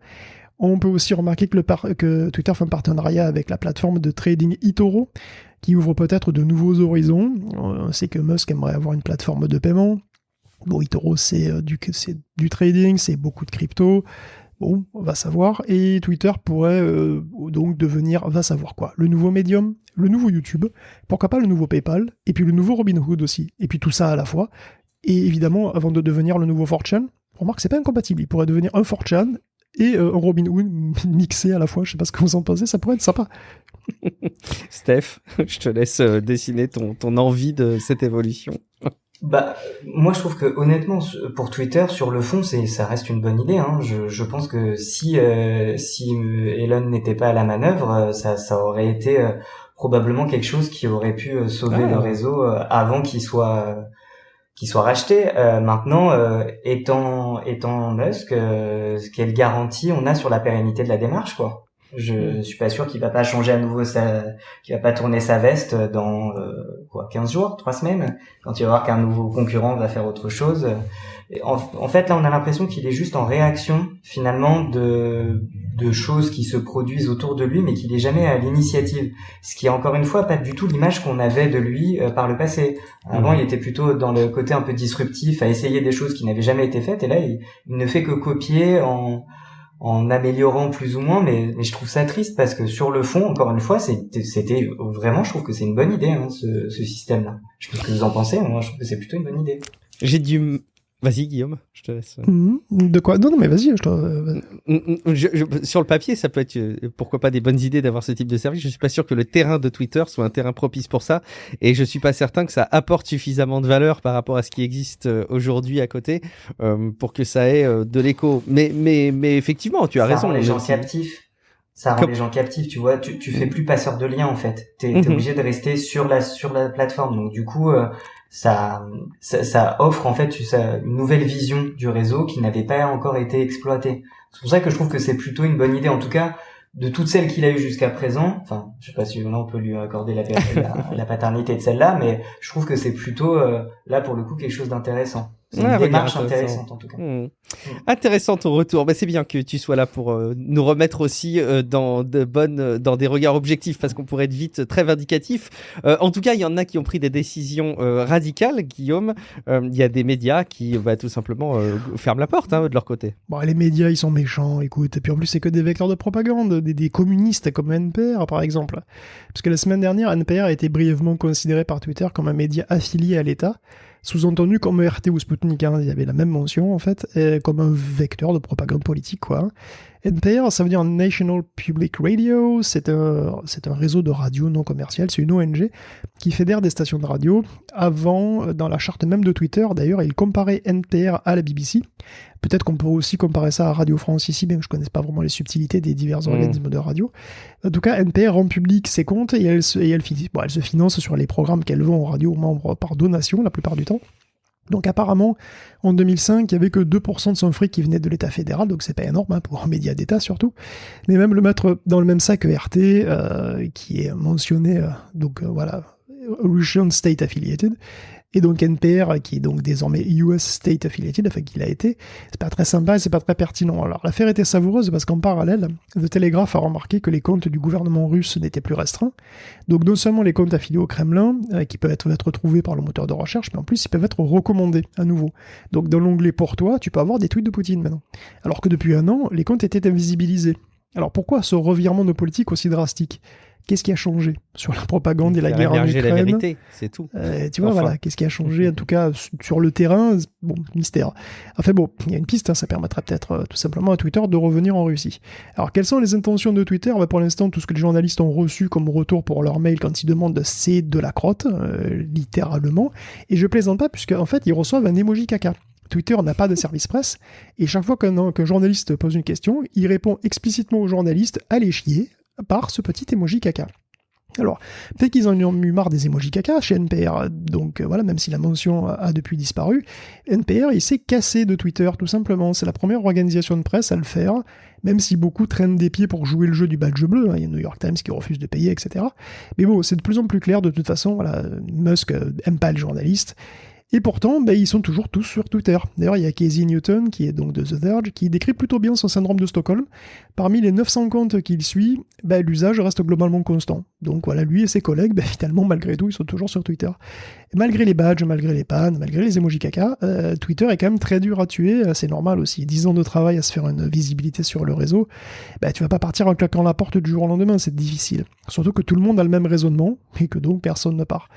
On peut aussi remarquer que Twitter fait un partenariat avec la plateforme de trading eToro, qui ouvre peut-être de nouveaux horizons. On sait que Musk aimerait avoir une plateforme de paiement. Bon, eToro, c'est du trading, c'est beaucoup de crypto. Bon, on va savoir. Et Twitter pourrait donc devenir, va savoir quoi, le nouveau Medium, le nouveau YouTube, pourquoi pas le nouveau PayPal, et puis le nouveau Robinhood aussi. Et puis tout ça à la fois. Et évidemment, avant de devenir le nouveau 4chan, remarque, c'est pas incompatible. Il pourrait devenir un 4chan et un Robinhood mixé à la fois. Je sais pas ce que vous en pensez, ça pourrait être sympa. Steph, je te laisse dessiner ton envie de cette évolution. Bah, moi je trouve que honnêtement pour Twitter sur le fond ça reste une bonne idée. Hein. Je pense que si Elon n'était pas à la manœuvre, ça aurait été probablement quelque chose qui aurait pu sauver le réseau avant qu'il soit racheté. Maintenant, étant Musk, quelle garantie on a sur la pérennité de la démarche, quoi? Je suis pas sûr qu'il va pas changer à nouveau qu'il va pas tourner sa veste dans 15 jours, 3 semaines, quand il va voir qu'un nouveau concurrent va faire autre chose. Et en fait, là, on a l'impression qu'il est juste en réaction, finalement, de choses qui se produisent autour de lui, mais qu'il est jamais à l'initiative. Ce qui est encore une fois pas du tout l'image qu'on avait de lui par le passé. Avant, il était plutôt dans le côté un peu disruptif, à essayer des choses qui n'avaient jamais été faites, et là, il ne fait que copier en améliorant plus ou moins, mais je trouve ça triste parce que sur le fond, encore une fois, c'était vraiment, je trouve que c'est une bonne idée, hein, ce système-là. Je sais pas ce que vous en pensez, moi je trouve que c'est plutôt une bonne idée. Vas-y, Guillaume, je te laisse. De quoi? Non, mais vas-y. Sur le papier, ça peut être, pourquoi pas, des bonnes idées d'avoir ce type de service. Je suis pas sûr que le terrain de Twitter soit un terrain propice pour ça, et je suis pas certain que ça apporte suffisamment de valeur par rapport à ce qui existe aujourd'hui à côté pour que ça ait de l'écho. Mais effectivement, tu as raison. Ça rend les gens captifs. Ça rend les gens captifs, tu vois. Tu fais plus passeur de lien, en fait. T'es obligé de rester sur la plateforme. Donc du coup, ça offre en fait une nouvelle vision du réseau qui n'avait pas encore été exploitée. C'est pour ça que je trouve que c'est plutôt une bonne idée, en tout cas de toutes celles qu'il a eues jusqu'à présent. Enfin, je sais pas si on peut lui accorder la paternité de celle-là, mais je trouve que c'est plutôt là pour le coup quelque chose d'intéressant. C'est une démarche intéressante en tout cas. Intéressant ton retour. C'est bien que tu sois là pour nous remettre aussi dans des regards objectifs, parce qu'on pourrait être vite très vindicatif. En tout cas, il y en a qui ont pris des décisions radicales, Guillaume. Il y a des médias qui tout simplement ferment la porte de leur côté. Bon, les médias, ils sont méchants, écoute. Et puis en plus, c'est que des vecteurs de propagande, des communistes comme NPR par exemple. Parce que la semaine dernière, NPR a été brièvement considéré par Twitter comme un média affilié à l'État. Sous-entendu comme RT ou Sputnik, il y avait la même mention en fait, comme un vecteur de propagande politique, quoi. NPR, ça veut dire National Public Radio, c'est un réseau de radio non commercial, c'est une ONG qui fédère des stations de radio. Avant, dans la charte même de Twitter, d'ailleurs, il comparait NPR à la BBC. Peut-être qu'on peut aussi comparer ça à Radio France ici, bien que je ne connaisse pas vraiment les subtilités des divers organismes de radio. En tout cas, NPR rend public ses comptes et elle se finance sur les programmes qu'elle vend aux radios membres par donation la plupart du temps. Donc apparemment, en 2005, il n'y avait que 2% de son fric qui venait de l'État fédéral, donc c'est pas énorme, pour un média d'État surtout. Mais même le mettre dans le même sac que RT, qui est mentionné, Russian State Affiliated, et donc NPR, qui est donc désormais US State Affiliated, enfin qu'il a été, c'est pas très sympa et c'est pas très pertinent. Alors l'affaire était savoureuse parce qu'en parallèle, The Telegraph a remarqué que les comptes du gouvernement russe n'étaient plus restreints. Donc non seulement les comptes affiliés au Kremlin, qui peuvent être retrouvés par le moteur de recherche, mais en plus ils peuvent être recommandés à nouveau. Donc dans l'onglet pour toi, tu peux avoir des tweets de Poutine maintenant. Alors que depuis un an, les comptes étaient invisibilisés. Alors pourquoi ce revirement de politique aussi drastique ? Qu'est-ce qui a changé sur la propagande et la guerre en Ukraine ? La vérité, c'est tout. Tu vois, voilà, qu'est-ce qui a changé, en tout cas, sur le terrain ? Bon, mystère. Enfin bon, il y a une piste, ça permettra peut-être tout simplement à Twitter de revenir en Russie. Alors, quelles sont les intentions de Twitter ? Pour l'instant, tout ce que les journalistes ont reçu comme retour pour leur mail quand ils demandent, c'est de la crotte, littéralement. Et je plaisante pas, puisqu'en fait, ils reçoivent un emoji caca. Twitter n'a pas de service presse, et chaque fois qu'un journaliste pose une question, il répond explicitement au journaliste « allez chier », par ce petit emoji caca. Alors, peut-être qu'ils en ont eu marre des emojis caca chez NPR, donc voilà, même si la mention a depuis disparu, NPR, il s'est cassé de Twitter, tout simplement. C'est la première organisation de presse à le faire, même si beaucoup traînent des pieds pour jouer le jeu du badge bleu, il y a New York Times qui refuse de payer, etc. Mais bon, c'est de plus en plus clair, de toute façon, voilà, Musk aime pas les journalistes, et pourtant, ils sont toujours tous sur Twitter. D'ailleurs, il y a Casey Newton, qui est donc de The Verge, qui décrit plutôt bien son syndrome de Stockholm. Parmi les 900 comptes qu'il suit, l'usage reste globalement constant. Donc voilà, lui et ses collègues, finalement, malgré tout, ils sont toujours sur Twitter. Et malgré les badges, malgré les pannes, malgré les emojis caca, Twitter est quand même très dur à tuer, c'est normal aussi. 10 ans de travail à se faire une visibilité sur le réseau, tu vas pas partir en claquant la porte du jour au lendemain, c'est difficile. Surtout que tout le monde a le même raisonnement, et que donc personne ne part.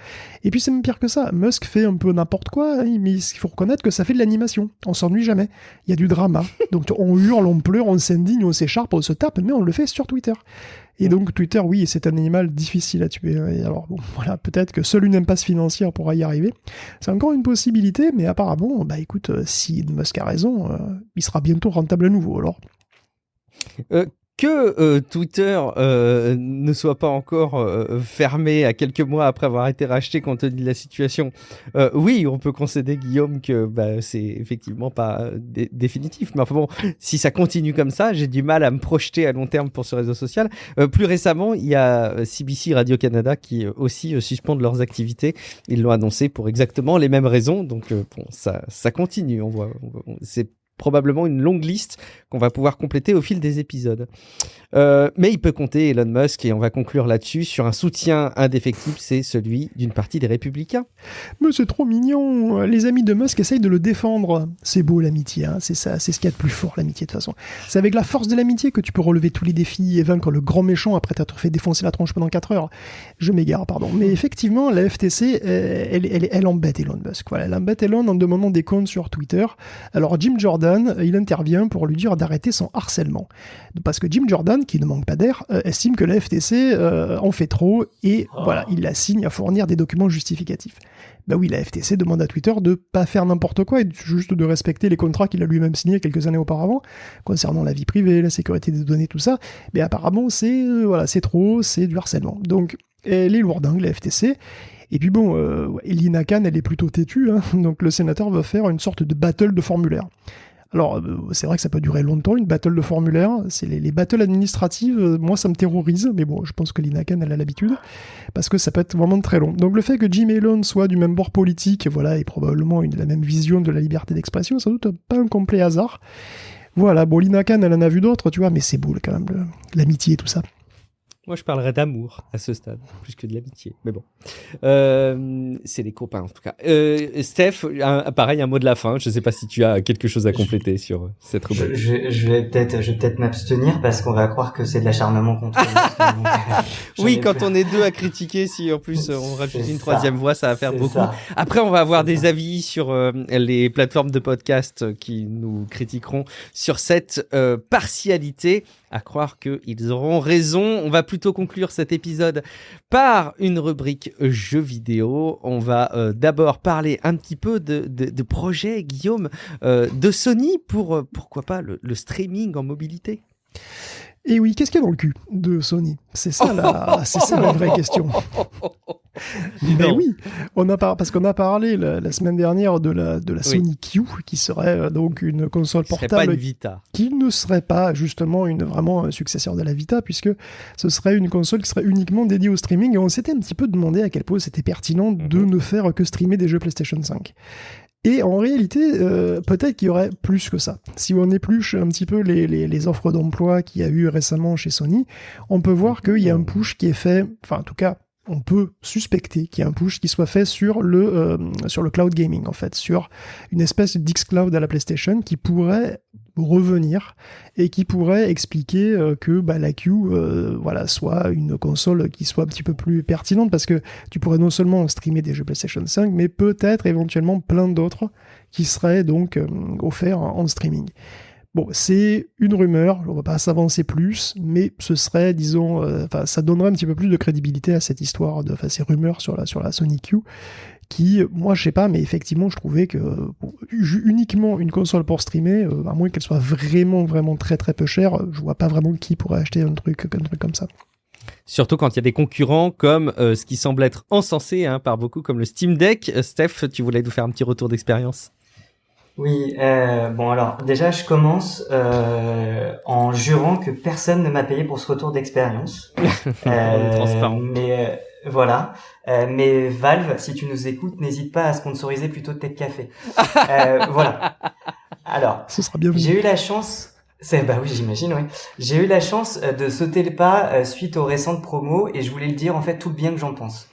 Et puis c'est même pire que ça, Musk fait un peu n'importe n'importe quoi, hein, mais il faut reconnaître que ça fait de l'animation. On s'ennuie jamais. Il y a du drama. Donc on hurle, on pleure, on s'indigne, on s'écharpe, on se tape, mais on le fait sur Twitter. Et donc Twitter, oui, c'est un animal difficile à tuer. Et alors bon, voilà, peut-être que seule une impasse financière pourra y arriver. C'est encore une possibilité, mais apparemment, bah écoute, si Elon Musk a raison, il sera bientôt rentable à nouveau. Alors. Que Twitter ne soit pas encore fermé à quelques mois après avoir été racheté compte tenu de la situation, oui, on peut concéder, Guillaume, que c'est effectivement pas définitif. Mais enfin bon, si ça continue comme ça, j'ai du mal à me projeter à long terme pour ce réseau social. Plus récemment, il y a CBC Radio-Canada qui aussi suspendent leurs activités. Ils l'ont annoncé pour exactement les mêmes raisons. Donc bon, ça continue. On voit c'est probablement une longue liste qu'on va pouvoir compléter au fil des épisodes. Mais il peut compter, Elon Musk, et on va conclure là-dessus, sur un soutien indéfectible, c'est celui d'une partie des Républicains. Mais c'est trop mignon. Les amis de Musk essayent de le défendre. C'est beau l'amitié, hein. C'est ça, c'est ce qu'il y a de plus fort, l'amitié de toute façon. C'est avec la force de l'amitié que tu peux relever tous les défis et vaincre le grand méchant après t'être fait défoncer la tronche pendant 4 heures. Je m'égare, pardon. Mais effectivement, la FTC, elle embête Elon Musk. Voilà, elle embête Elon en demandant des comptes sur Twitter. Alors Jim Jordan, il intervient pour lui dire d'arrêter son harcèlement. Parce que Jim Jordan, qui ne manque pas d'air, estime que la FTC en fait trop et voilà, il l'assigne à fournir des documents justificatifs. Ben oui, la FTC demande à Twitter de pas faire n'importe quoi et juste de respecter les contrats qu'il a lui-même signés quelques années auparavant concernant la vie privée, la sécurité des données, tout ça. Mais apparemment, c'est trop, c'est du harcèlement. Donc, elle est lourdingue, la FTC. Et puis bon, Elina Khan, elle est plutôt têtue, hein, donc le sénateur va faire une sorte de battle de formulaire. Alors, c'est vrai que ça peut durer longtemps, une battle de formulaire. C'est les battles administratives, moi, ça me terrorise. Mais bon, je pense que Lina Khan, elle a l'habitude. Parce que ça peut être vraiment très long. Donc, le fait que Jim et Elon soient du même bord politique, voilà, et probablement la même vision de la liberté d'expression, sans doute pas un complet hasard. Voilà, bon, Lina Khan, elle en a vu d'autres, tu vois, mais c'est beau, quand même, l'amitié et tout ça. Moi, je parlerais d'amour à ce stade, plus que de l'amitié. Mais bon, c'est les copains en tout cas. Steph, pareil, un mot de la fin. Je ne sais pas si tu as quelque chose à compléter sur cette rubrique. Je vais peut-être m'abstenir parce qu'on va croire que c'est de l'acharnement contre nous. Oui, quand on est deux à critiquer, si en plus on rajoute une troisième voix, ça va faire beaucoup. Ça. Après, on va avoir des avis sur les plateformes de podcast qui nous critiqueront sur cette partialité. À croire qu'ils auront raison. On va plutôt conclure cet épisode par une rubrique jeux vidéo. On va d'abord parler un petit peu de projets, Guillaume, de Sony pour, pourquoi pas, le streaming en mobilité. Et oui, qu'est-ce qu'il y a dans le cul de Sony ? C'est ça la vraie question. Mais oui, parce qu'on a parlé la semaine dernière de la Sony Q, qui serait donc une console portable pas une Vita. Qui ne serait pas justement vraiment un successeur de la Vita, puisque ce serait une console qui serait uniquement dédiée au streaming, et on s'était un petit peu demandé à quel point c'était pertinent de ne faire que streamer des jeux PlayStation 5. Et en réalité, peut-être qu'il y aurait plus que ça. Si on épluche un petit peu les offres d'emploi qu'il y a eu récemment chez Sony, on peut voir qu'il y a un push qui est fait, enfin en tout cas, on peut suspecter qu'il y a un push qui soit fait sur le cloud gaming, en fait, sur une espèce d'Xcloud à la PlayStation qui pourrait revenir et qui pourrait expliquer que la Q soit une console qui soit un petit peu plus pertinente, parce que tu pourrais non seulement streamer des jeux PlayStation 5, mais peut-être éventuellement plein d'autres qui seraient donc offerts en streaming. Bon, c'est une rumeur, on va pas s'avancer plus, mais ce serait, disons, ça donnerait un petit peu plus de crédibilité à cette histoire ces rumeurs sur la Sony Q, qui, moi, je sais pas, mais effectivement, je trouvais que uniquement une console pour streamer, à moins qu'elle soit vraiment, vraiment très, très peu chère, je vois pas vraiment qui pourrait acheter un truc comme ça. Surtout quand il y a des concurrents comme ce qui semble être encensé par beaucoup, comme le Steam Deck. Steph, tu voulais nous faire un petit retour d'expérience ? Oui, bon alors déjà je commence en jurant que personne ne m'a payé pour ce retour d'expérience. Mais voilà. Mais Valve, si tu nous écoutes, n'hésite pas à sponsoriser plutôt Tech Café. Voilà. Alors, ce sera bienvenu. J'ai eu la chance. Bah oui, j'imagine, oui. J'ai eu la chance de sauter le pas suite aux récentes promos, et je voulais le dire en fait tout le bien que j'en pense.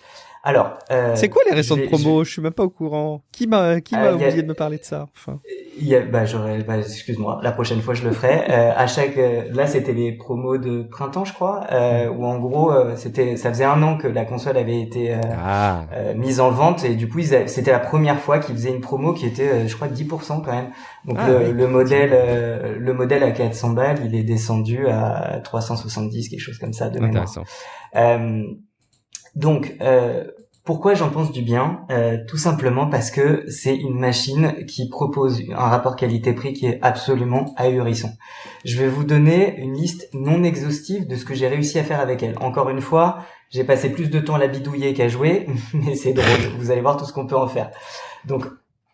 Alors, c'est quoi les récentes je vais- promos? Je suis même pas au courant. Qui m'a il y a- oublié de me parler de ça? Enfin. excuse-moi, la prochaine fois je le ferai. Là c'était les promos de printemps, je crois, où en gros ça faisait 1 an que la console avait été mise en vente et du coup c'était la première fois qu'ils faisaient une promo qui était, je crois, 10% quand même. Donc Oui. le modèle à 400 balles, il est descendu à 370, quelque chose comme ça de mémoire. Intéressant. Donc, pourquoi j'en pense du bien? Tout simplement parce que c'est une machine qui propose un rapport qualité-prix qui est absolument ahurissant. Je vais vous donner une liste non exhaustive de ce que j'ai réussi à faire avec elle. Encore une fois, j'ai passé plus de temps à la bidouiller qu'à jouer, mais c'est drôle. Vous allez voir tout ce qu'on peut en faire. Donc,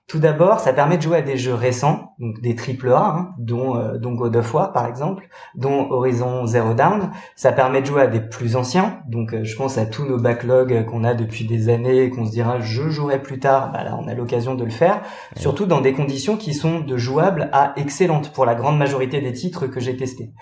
tout d'abord, ça permet de jouer à des jeux récents, donc des AAA, dont God of War par exemple, dont Horizon Zero Dawn. Ça permet de jouer à des plus anciens, donc je pense à tous nos backlogs qu'on a depuis des années et qu'on se dira je jouerai plus tard. Bah là, on a l'occasion de le faire, surtout dans des conditions qui sont de jouables à excellentes pour la grande majorité des titres que j'ai testés.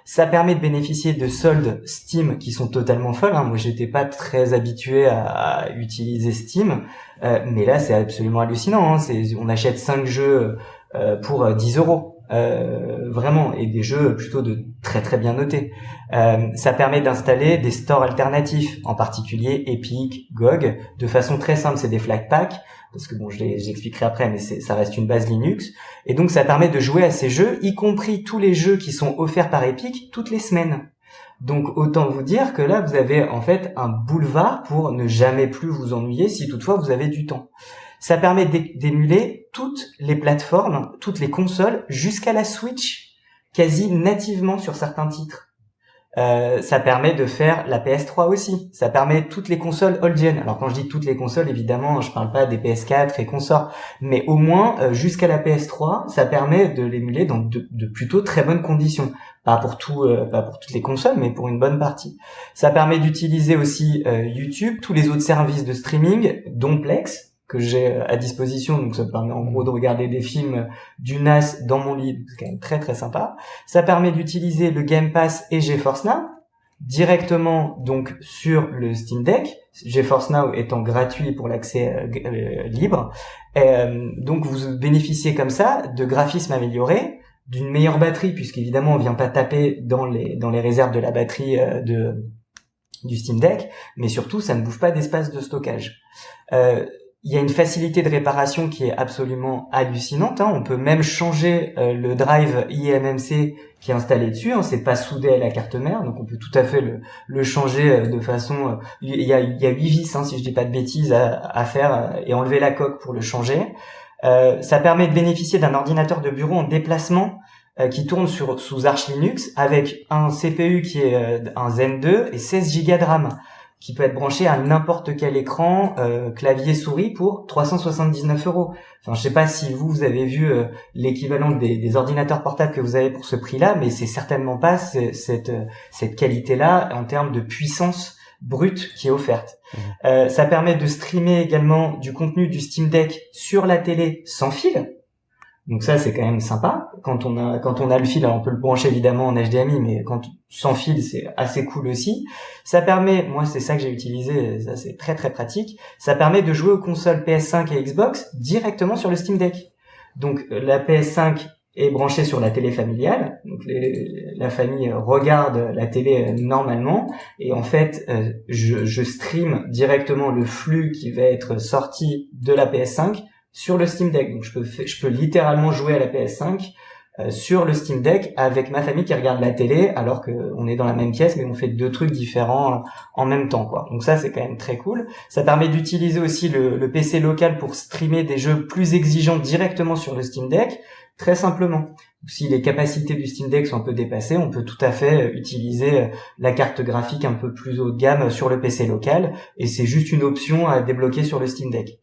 Ça permet de bénéficier de soldes Steam qui sont totalement folles. Moi, j'étais pas très habitué à utiliser Steam. Mais là, c'est absolument hallucinant. On achète 5 jeux pour 10 €. Vraiment, et des jeux plutôt de très très bien notés. Ça permet d'installer des stores alternatifs, en particulier Epic, GOG, de façon très simple. C'est des flag packs, parce que bon, j'expliquerai après, mais ça reste une base Linux. Et donc, ça permet de jouer à ces jeux, y compris tous les jeux qui sont offerts par Epic toutes les semaines. Donc autant vous dire que là vous avez en fait un boulevard pour ne jamais plus vous ennuyer si toutefois vous avez du temps. Ça permet d'émuler toutes les plateformes, toutes les consoles jusqu'à la Switch quasi nativement sur certains titres. Ça permet de faire la PS3 aussi. Ça permet toutes les consoles old-gen. Alors quand je dis toutes les consoles, évidemment, je parle pas des PS4 et consorts, mais au moins jusqu'à la PS3, ça permet de l'émuler dans de plutôt très bonnes conditions. Pas pour toutes les consoles, mais pour une bonne partie. Ça permet d'utiliser aussi YouTube, tous les autres services de streaming, dont Plex, que j'ai à disposition, donc ça me permet en gros de regarder des films du NAS dans mon lit, c'est quand même très très sympa. Ça permet d'utiliser le Game Pass et GeForce Now directement donc sur le Steam Deck, GeForce Now étant gratuit pour l'accès libre. Donc vous bénéficiez comme ça de graphismes améliorés, d'une meilleure batterie, puisqu'évidemment on vient pas taper dans les réserves de la batterie du Steam Deck, mais surtout ça ne bouffe pas d'espace de stockage. Il y a une facilité de réparation qui est absolument hallucinante. On peut même changer le drive eMMC qui est installé dessus. C'est pas soudé à la carte mère, donc on peut tout à fait le changer de façon. Il y a 8 vis, si je dis pas de bêtises, à faire et enlever la coque pour le changer. Ça permet de bénéficier d'un ordinateur de bureau en déplacement qui tourne sous Arch Linux avec un CPU qui est un Zen 2 et 16 Go de RAM, qui peut être branché à n'importe quel écran, clavier souris pour 379 €. Enfin, je sais pas si vous avez vu l'équivalent des ordinateurs portables que vous avez pour ce prix-là, mais c'est certainement pas cette qualité-là en termes de puissance brute qui est offerte. Ça permet de streamer également du contenu du Steam Deck sur la télé sans fil. Donc ça, c'est quand même sympa. Quand on a le fil, alors on peut le brancher évidemment en HDMI, mais sans fil, c'est assez cool aussi. Ça permet, moi c'est ça que j'ai utilisé, ça c'est très très pratique. Ça permet de jouer aux consoles PS5 et Xbox directement sur le Steam Deck. Donc la PS5 est branchée sur la télé familiale, donc la famille regarde la télé normalement, et en fait je stream directement le flux qui va être sorti de la PS5 sur le Steam Deck. Donc je peux littéralement jouer à la PS5 sur le Steam Deck avec ma famille qui regarde la télé alors que on est dans la même pièce mais on fait 2 trucs différents en même temps, quoi. Donc ça c'est quand même très cool. Ça permet d'utiliser aussi le PC local pour streamer des jeux plus exigeants directement sur le Steam Deck, très simplement. Si les capacités du Steam Deck sont un peu dépassées, on peut tout à fait utiliser la carte graphique un peu plus haut de gamme sur le PC local, et c'est juste une option à débloquer sur le Steam Deck.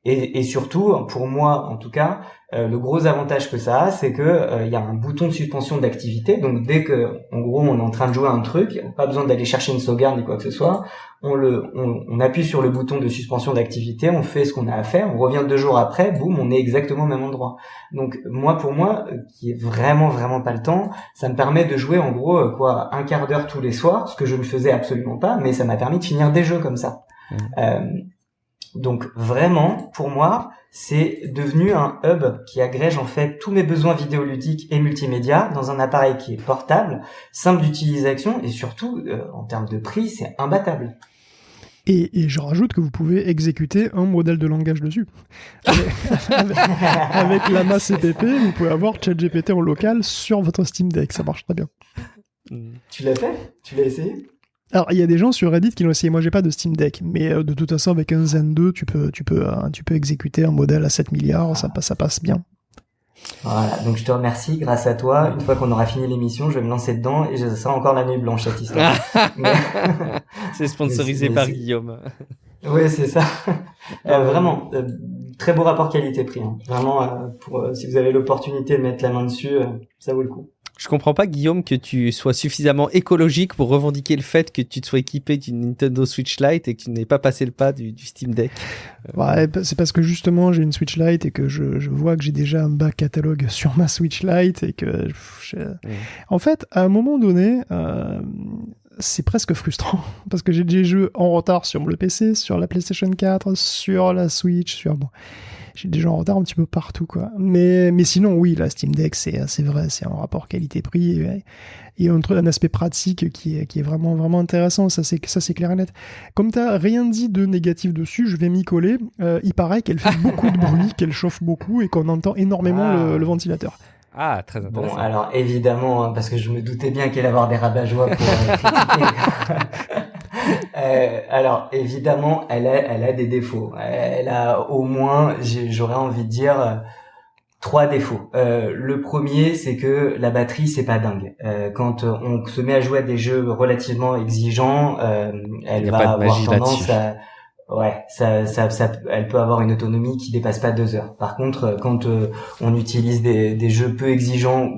Et surtout, pour moi en tout cas, le gros avantage que ça a, c'est que il y a un bouton de suspension d'activité. Donc dès que, en gros, on est en train de jouer à un truc, pas besoin d'aller chercher une sauvegarde ni quoi que ce soit. On appuie sur le bouton de suspension d'activité, on fait ce qu'on a à faire, on revient 2 jours après, boum, on est exactement au même endroit. Donc pour moi, qui est vraiment pas le temps, ça me permet de jouer en gros un quart d'heure tous les soirs, ce que je ne faisais absolument pas, mais ça m'a permis de finir des jeux comme ça. Donc vraiment, pour moi, c'est devenu un hub qui agrège en fait tous mes besoins vidéoludiques et multimédia dans un appareil qui est portable, simple d'utilisation et surtout, en termes de prix, c'est imbattable. Et je rajoute que vous pouvez exécuter un modèle de langage dessus. Avec Llama CPP, vous pouvez avoir ChatGPT en local sur votre Steam Deck. Ça marche très bien. Tu l'as fait ? Tu l'as essayé ? Alors, il y a des gens sur Reddit qui l'ont essayé. Moi, j'ai pas de Steam Deck, mais de toute façon, avec un Zen 2, tu peux exécuter un modèle à 7 milliards, ça passe bien. Voilà, donc je te remercie. Grâce à toi, une fois qu'on aura fini l'émission, je vais me lancer dedans et ça sera encore la nuit blanche cette histoire. C'est sponsorisé par Guillaume. Oui, c'est ça. Vraiment, très beau rapport qualité-prix. Hein. Vraiment, si vous avez l'opportunité de mettre la main dessus, ça vaut le coup. Je comprends pas, Guillaume, que tu sois suffisamment écologique pour revendiquer le fait que tu te sois équipé d'une Nintendo Switch Lite et que tu n'aies pas passé le pas du Steam Deck. Ouais, c'est parce que justement, j'ai une Switch Lite et que je vois que j'ai déjà un back catalogue sur ma Switch Lite et que... En fait, à un moment donné... c'est presque frustrant parce que j'ai des jeux en retard sur le PC, sur la PlayStation 4, sur la Switch, j'ai des jeux en retard un petit peu partout, quoi. Mais sinon, oui, la Steam Deck, c'est vrai, c'est un rapport qualité-prix et un aspect pratique qui est vraiment, vraiment intéressant. Ça, c'est clair et net. Comme t'as rien dit de négatif dessus, je vais m'y coller. Il paraît qu'elle fait beaucoup de bruit, qu'elle chauffe beaucoup et qu'on entend énormément le ventilateur. Ah, très intéressant. Bon, alors évidemment, parce que je me doutais bien qu'elle allait avoir des rabat-joie pour critiquer. Alors évidemment, elle a des défauts. Elle a au moins, j'aurais envie de dire, 3 défauts. Le premier, c'est que la batterie, c'est pas dingue. Quand on se met à jouer à des jeux relativement exigeants, elle va avoir tendance à... Ouais, elle peut avoir une autonomie qui dépasse pas 2 heures. Par contre, quand on utilise des jeux peu exigeants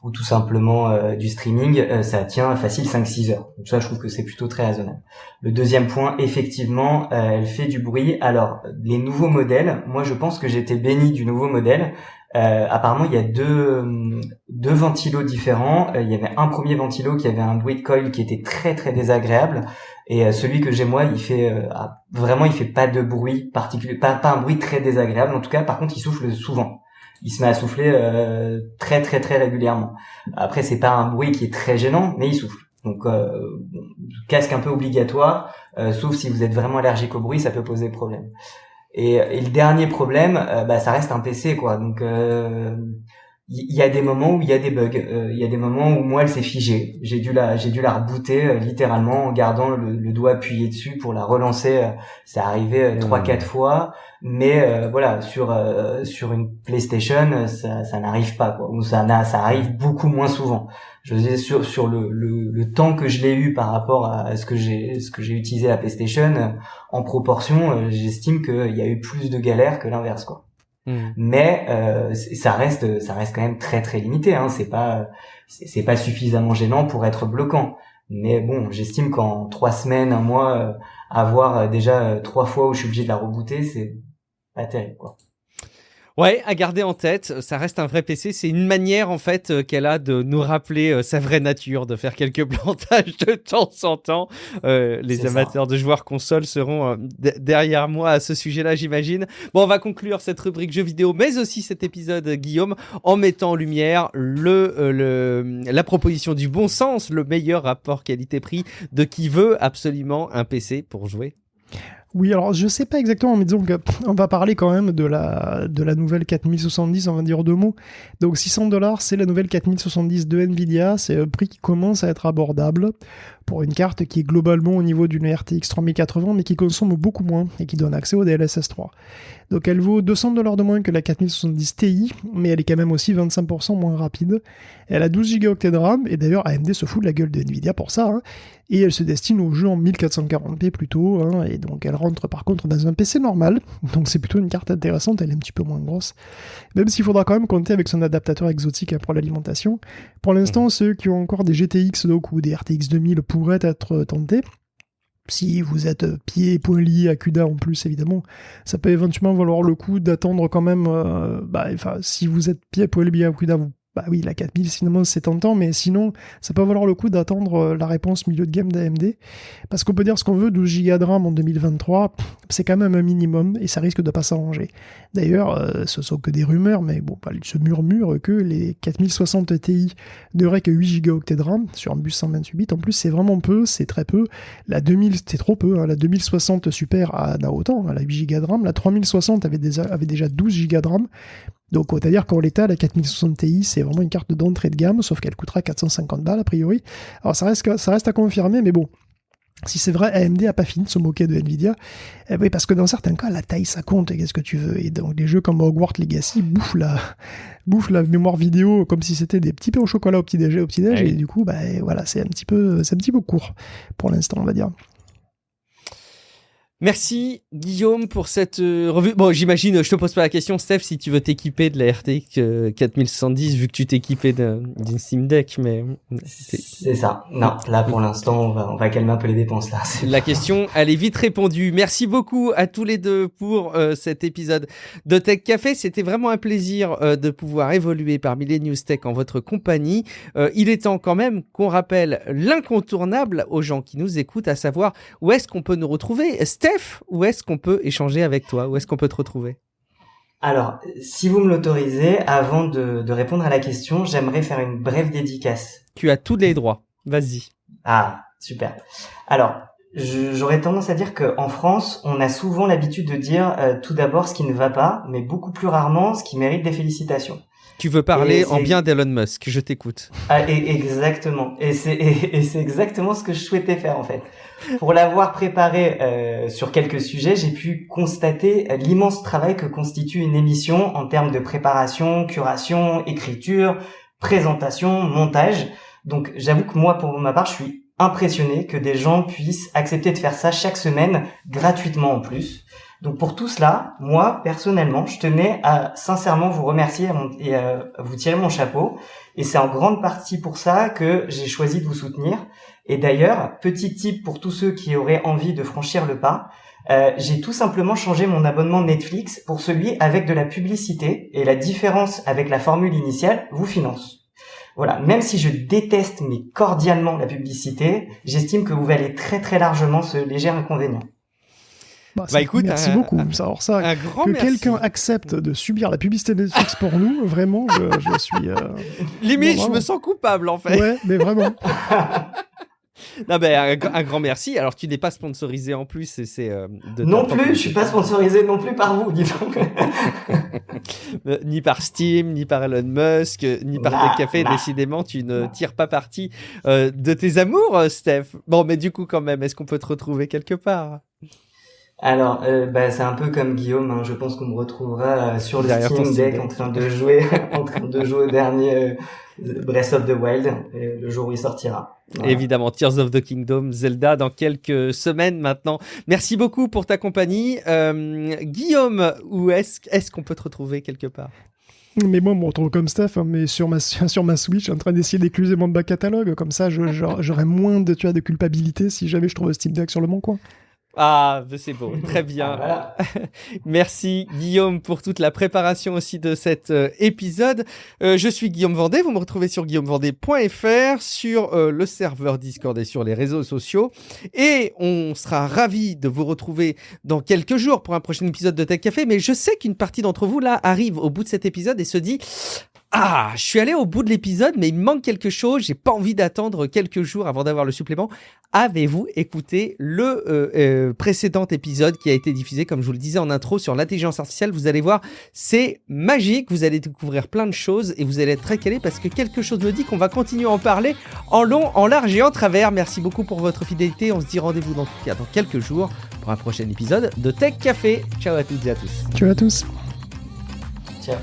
ou tout simplement du streaming, ça tient facile 5-6 heures. Donc ça, je trouve que c'est plutôt très raisonnable. Le deuxième point, effectivement, elle fait du bruit. Alors, les nouveaux modèles, moi je pense que j'étais béni du nouveau modèle. Apparemment, il y a deux ventilos différents. Il y avait un premier ventilo qui avait un bruit de coil qui était très très désagréable. Et celui que j'ai moi, il fait pas de bruit particulier, pas un bruit très désagréable. En tout cas, par contre, il souffle souvent. Il se met à souffler très très très régulièrement. Après, c'est pas un bruit qui est très gênant, mais il souffle. Donc, casque un peu obligatoire, sauf si vous êtes vraiment allergique au bruit, ça peut poser problème. Et le dernier problème, ça reste un PC, quoi. Donc, il y a des moments où il y a des bugs. Il y a des moments où moi elle s'est figée. J'ai dû la rebooter littéralement en gardant le doigt appuyé dessus pour la relancer. Ça arrivait 3-4 fois, mais voilà, sur une PlayStation, ça n'arrive pas, quoi. Ou ça arrive beaucoup moins souvent. Je veux dire, sur le temps que je l'ai eu par rapport à ce que j'ai utilisé la PlayStation, en proportion, j'estime qu'il y a eu plus de galères que l'inverse, quoi. Mais ça reste quand même très très limité, hein. C'est pas suffisamment gênant pour être bloquant. Mais bon, j'estime qu'en 3 semaines, 1 mois, avoir déjà 3 fois où je suis obligé de la rebooter, c'est pas terrible, quoi. Ouais, à garder en tête, ça reste un vrai PC. C'est une manière, en fait, qu'elle a de nous rappeler sa vraie nature, de faire quelques plantages de temps en temps. Les amateurs de joueurs console seront derrière moi à ce sujet-là, j'imagine. Bon, on va conclure cette rubrique jeux vidéo, mais aussi cet épisode, Guillaume, en mettant en lumière la proposition du bon sens, le meilleur rapport qualité-prix de qui veut absolument un PC pour jouer. Oui, alors je sais pas exactement, mais disons qu'on va parler quand même de la nouvelle 4070, on va dire 2 mots. Donc $600, c'est la nouvelle 4070 de Nvidia, c'est un prix qui commence à être abordable pour une carte qui est globalement au niveau d'une RTX 3080, mais qui consomme beaucoup moins et qui donne accès au DLSS 3. Donc elle vaut $200 de moins que la 4070 Ti, mais elle est quand même aussi 25% moins rapide. Elle a 12 Go de RAM, et d'ailleurs AMD se fout de la gueule de Nvidia pour ça, hein. Et elle se destine aux jeux en 1440p plutôt, hein, et donc elle rentre par contre dans un PC normal, donc c'est plutôt une carte intéressante, elle est un petit peu moins grosse, même s'il faudra quand même compter avec son adaptateur exotique pour l'alimentation. Pour l'instant, ceux qui ont encore des GTX donc, ou des RTX 2000 pourraient être tentés. Si vous êtes pieds et poings liés à CUDA en plus, évidemment, ça peut éventuellement valoir le coup d'attendre quand même. Si vous êtes pieds et poings liés à CUDA, vous Bah oui, la 4000, sinon c'est tentant, mais sinon, ça peut valoir le coup d'attendre la réponse milieu de gamme d'AMD. Parce qu'on peut dire ce qu'on veut, 12 Go de RAM en 2023, c'est quand même un minimum, et ça risque de pas s'arranger. D'ailleurs, ce sont que des rumeurs, mais bon, il se murmure que les 4060 Ti n'auraient que 8 Go de RAM sur un bus 128 bits. En plus, c'est vraiment peu, c'est très peu. La 2000, c'est trop peu, hein. La 2060 Super en a autant, elle a 8 Go de RAM. La 3060 avait déjà 12 Go de RAM. Donc, c'est-à-dire qu'en l'état, la 4060 Ti, c'est vraiment une carte d'entrée de gamme, sauf qu'elle coûtera 450 balles, a priori. Alors, ça reste à confirmer, mais bon. Si c'est vrai, AMD a pas fini de se moquer de Nvidia. Oui, parce que dans certains cas, la taille, ça compte, et qu'est-ce que tu veux. Et donc, des jeux comme Hogwarts Legacy bouffent la mémoire vidéo comme si c'était des petits pains au chocolat au petit-déj, Oui. et du coup, voilà, c'est un petit peu court, pour l'instant, on va dire. Merci Guillaume pour cette revue. Bon, j'imagine, je te pose pas la question, Steph, si tu veux t'équiper de la RTX 4070, vu que tu t'équipais d'une Steam Deck, mais c'est ça. Non, là pour l'instant, on va calmer un peu les dépenses là. La question, elle est vite répondue. Merci beaucoup à tous les deux pour cet épisode de Tech Café. C'était vraiment un plaisir de pouvoir évoluer parmi les news tech en votre compagnie. Il est temps quand même qu'on rappelle l'incontournable aux gens qui nous écoutent, à savoir où est-ce qu'on peut nous retrouver. Steph, où est-ce qu'on peut échanger avec toi? Où est-ce qu'on peut te retrouver? Alors, si vous me l'autorisez, avant de répondre à la question, j'aimerais faire une brève dédicace. Tu as tous les droits. Vas-y. Ah, super. Alors, j'aurais tendance à dire qu'en France, on a souvent l'habitude de dire tout d'abord ce qui ne va pas, mais beaucoup plus rarement ce qui mérite des félicitations. Tu veux parler en bien d'Elon Musk, je t'écoute. Ah, exactement. Et c'est exactement ce que je souhaitais faire, en fait. Pour l'avoir préparé sur quelques sujets, j'ai pu constater l'immense travail que constitue une émission en termes de préparation, curation, écriture, présentation, montage. Donc, j'avoue que moi, pour ma part, je suis impressionné que des gens puissent accepter de faire ça chaque semaine, gratuitement en plus. Donc pour tout cela, moi, personnellement, je tenais à sincèrement vous remercier et à vous tirer mon chapeau. Et c'est en grande partie pour ça que j'ai choisi de vous soutenir. Et d'ailleurs, petit tip pour tous ceux qui auraient envie de franchir le pas, j'ai tout simplement changé mon abonnement Netflix pour celui avec de la publicité. Et la différence avec la formule initiale vous finance. Voilà, même si je déteste mais cordialement la publicité, j'estime que vous valez très très largement ce léger inconvénient. Écoute, merci beaucoup. Alors ça, un grand que merci. quelqu'un accepte de subir la publicité de Netflix pour nous, vraiment, je suis... Limite, non, je me sens coupable, en fait. Ouais, mais vraiment. Non, un grand merci. Alors, tu n'es pas sponsorisé en plus. Non plus, je suis pas sponsorisé non plus par vous, dis donc. Ni par Steam, ni par Elon Musk, ni par Tech Café. Décidément, tu ne tires pas parti de tes amours, Steph. Bon, mais du coup, quand même, est-ce qu'on peut te retrouver quelque part? Alors, c'est un peu comme Guillaume, hein. Je pense qu'on me retrouvera sur le Steam Deck en train de jouer au dernier Breath of the Wild, le jour où il sortira. Voilà. Évidemment, Tears of the Kingdom, Zelda dans quelques semaines maintenant. Merci beaucoup pour ta compagnie. Guillaume, où est-ce qu'on peut te retrouver quelque part? Mais moi, on me retrouve comme Steph, hein, mais sur ma Switch, en train d'essayer d'écluser mon back catalogue. Comme ça, j'aurais moins de culpabilité si jamais je trouve un Steam Deck sur le bon coin. Ah, c'est beau, très bien. Voilà. Merci Guillaume pour toute la préparation aussi de cet épisode. Je suis Guillaume Vendée, vous me retrouvez sur guillaumevendée.fr, sur le serveur Discord et sur les réseaux sociaux. Et on sera ravis de vous retrouver dans quelques jours pour un prochain épisode de Tech Café. Mais je sais qu'une partie d'entre vous là arrive au bout de cet épisode et se dit... Ah, je suis allé au bout de l'épisode, mais il me manque quelque chose. J'ai pas envie d'attendre quelques jours avant d'avoir le supplément. Avez-vous écouté le précédent épisode qui a été diffusé, comme je vous le disais en intro, sur l'intelligence artificielle? Vous allez voir, c'est magique. Vous allez découvrir plein de choses et vous allez être très calé parce que quelque chose me dit qu'on va continuer à en parler en long, en large et en travers. Merci beaucoup pour votre fidélité. On se dit rendez-vous dans quelques jours pour un prochain épisode de Tech Café. Ciao à toutes et à tous. Ciao à tous. Ciao.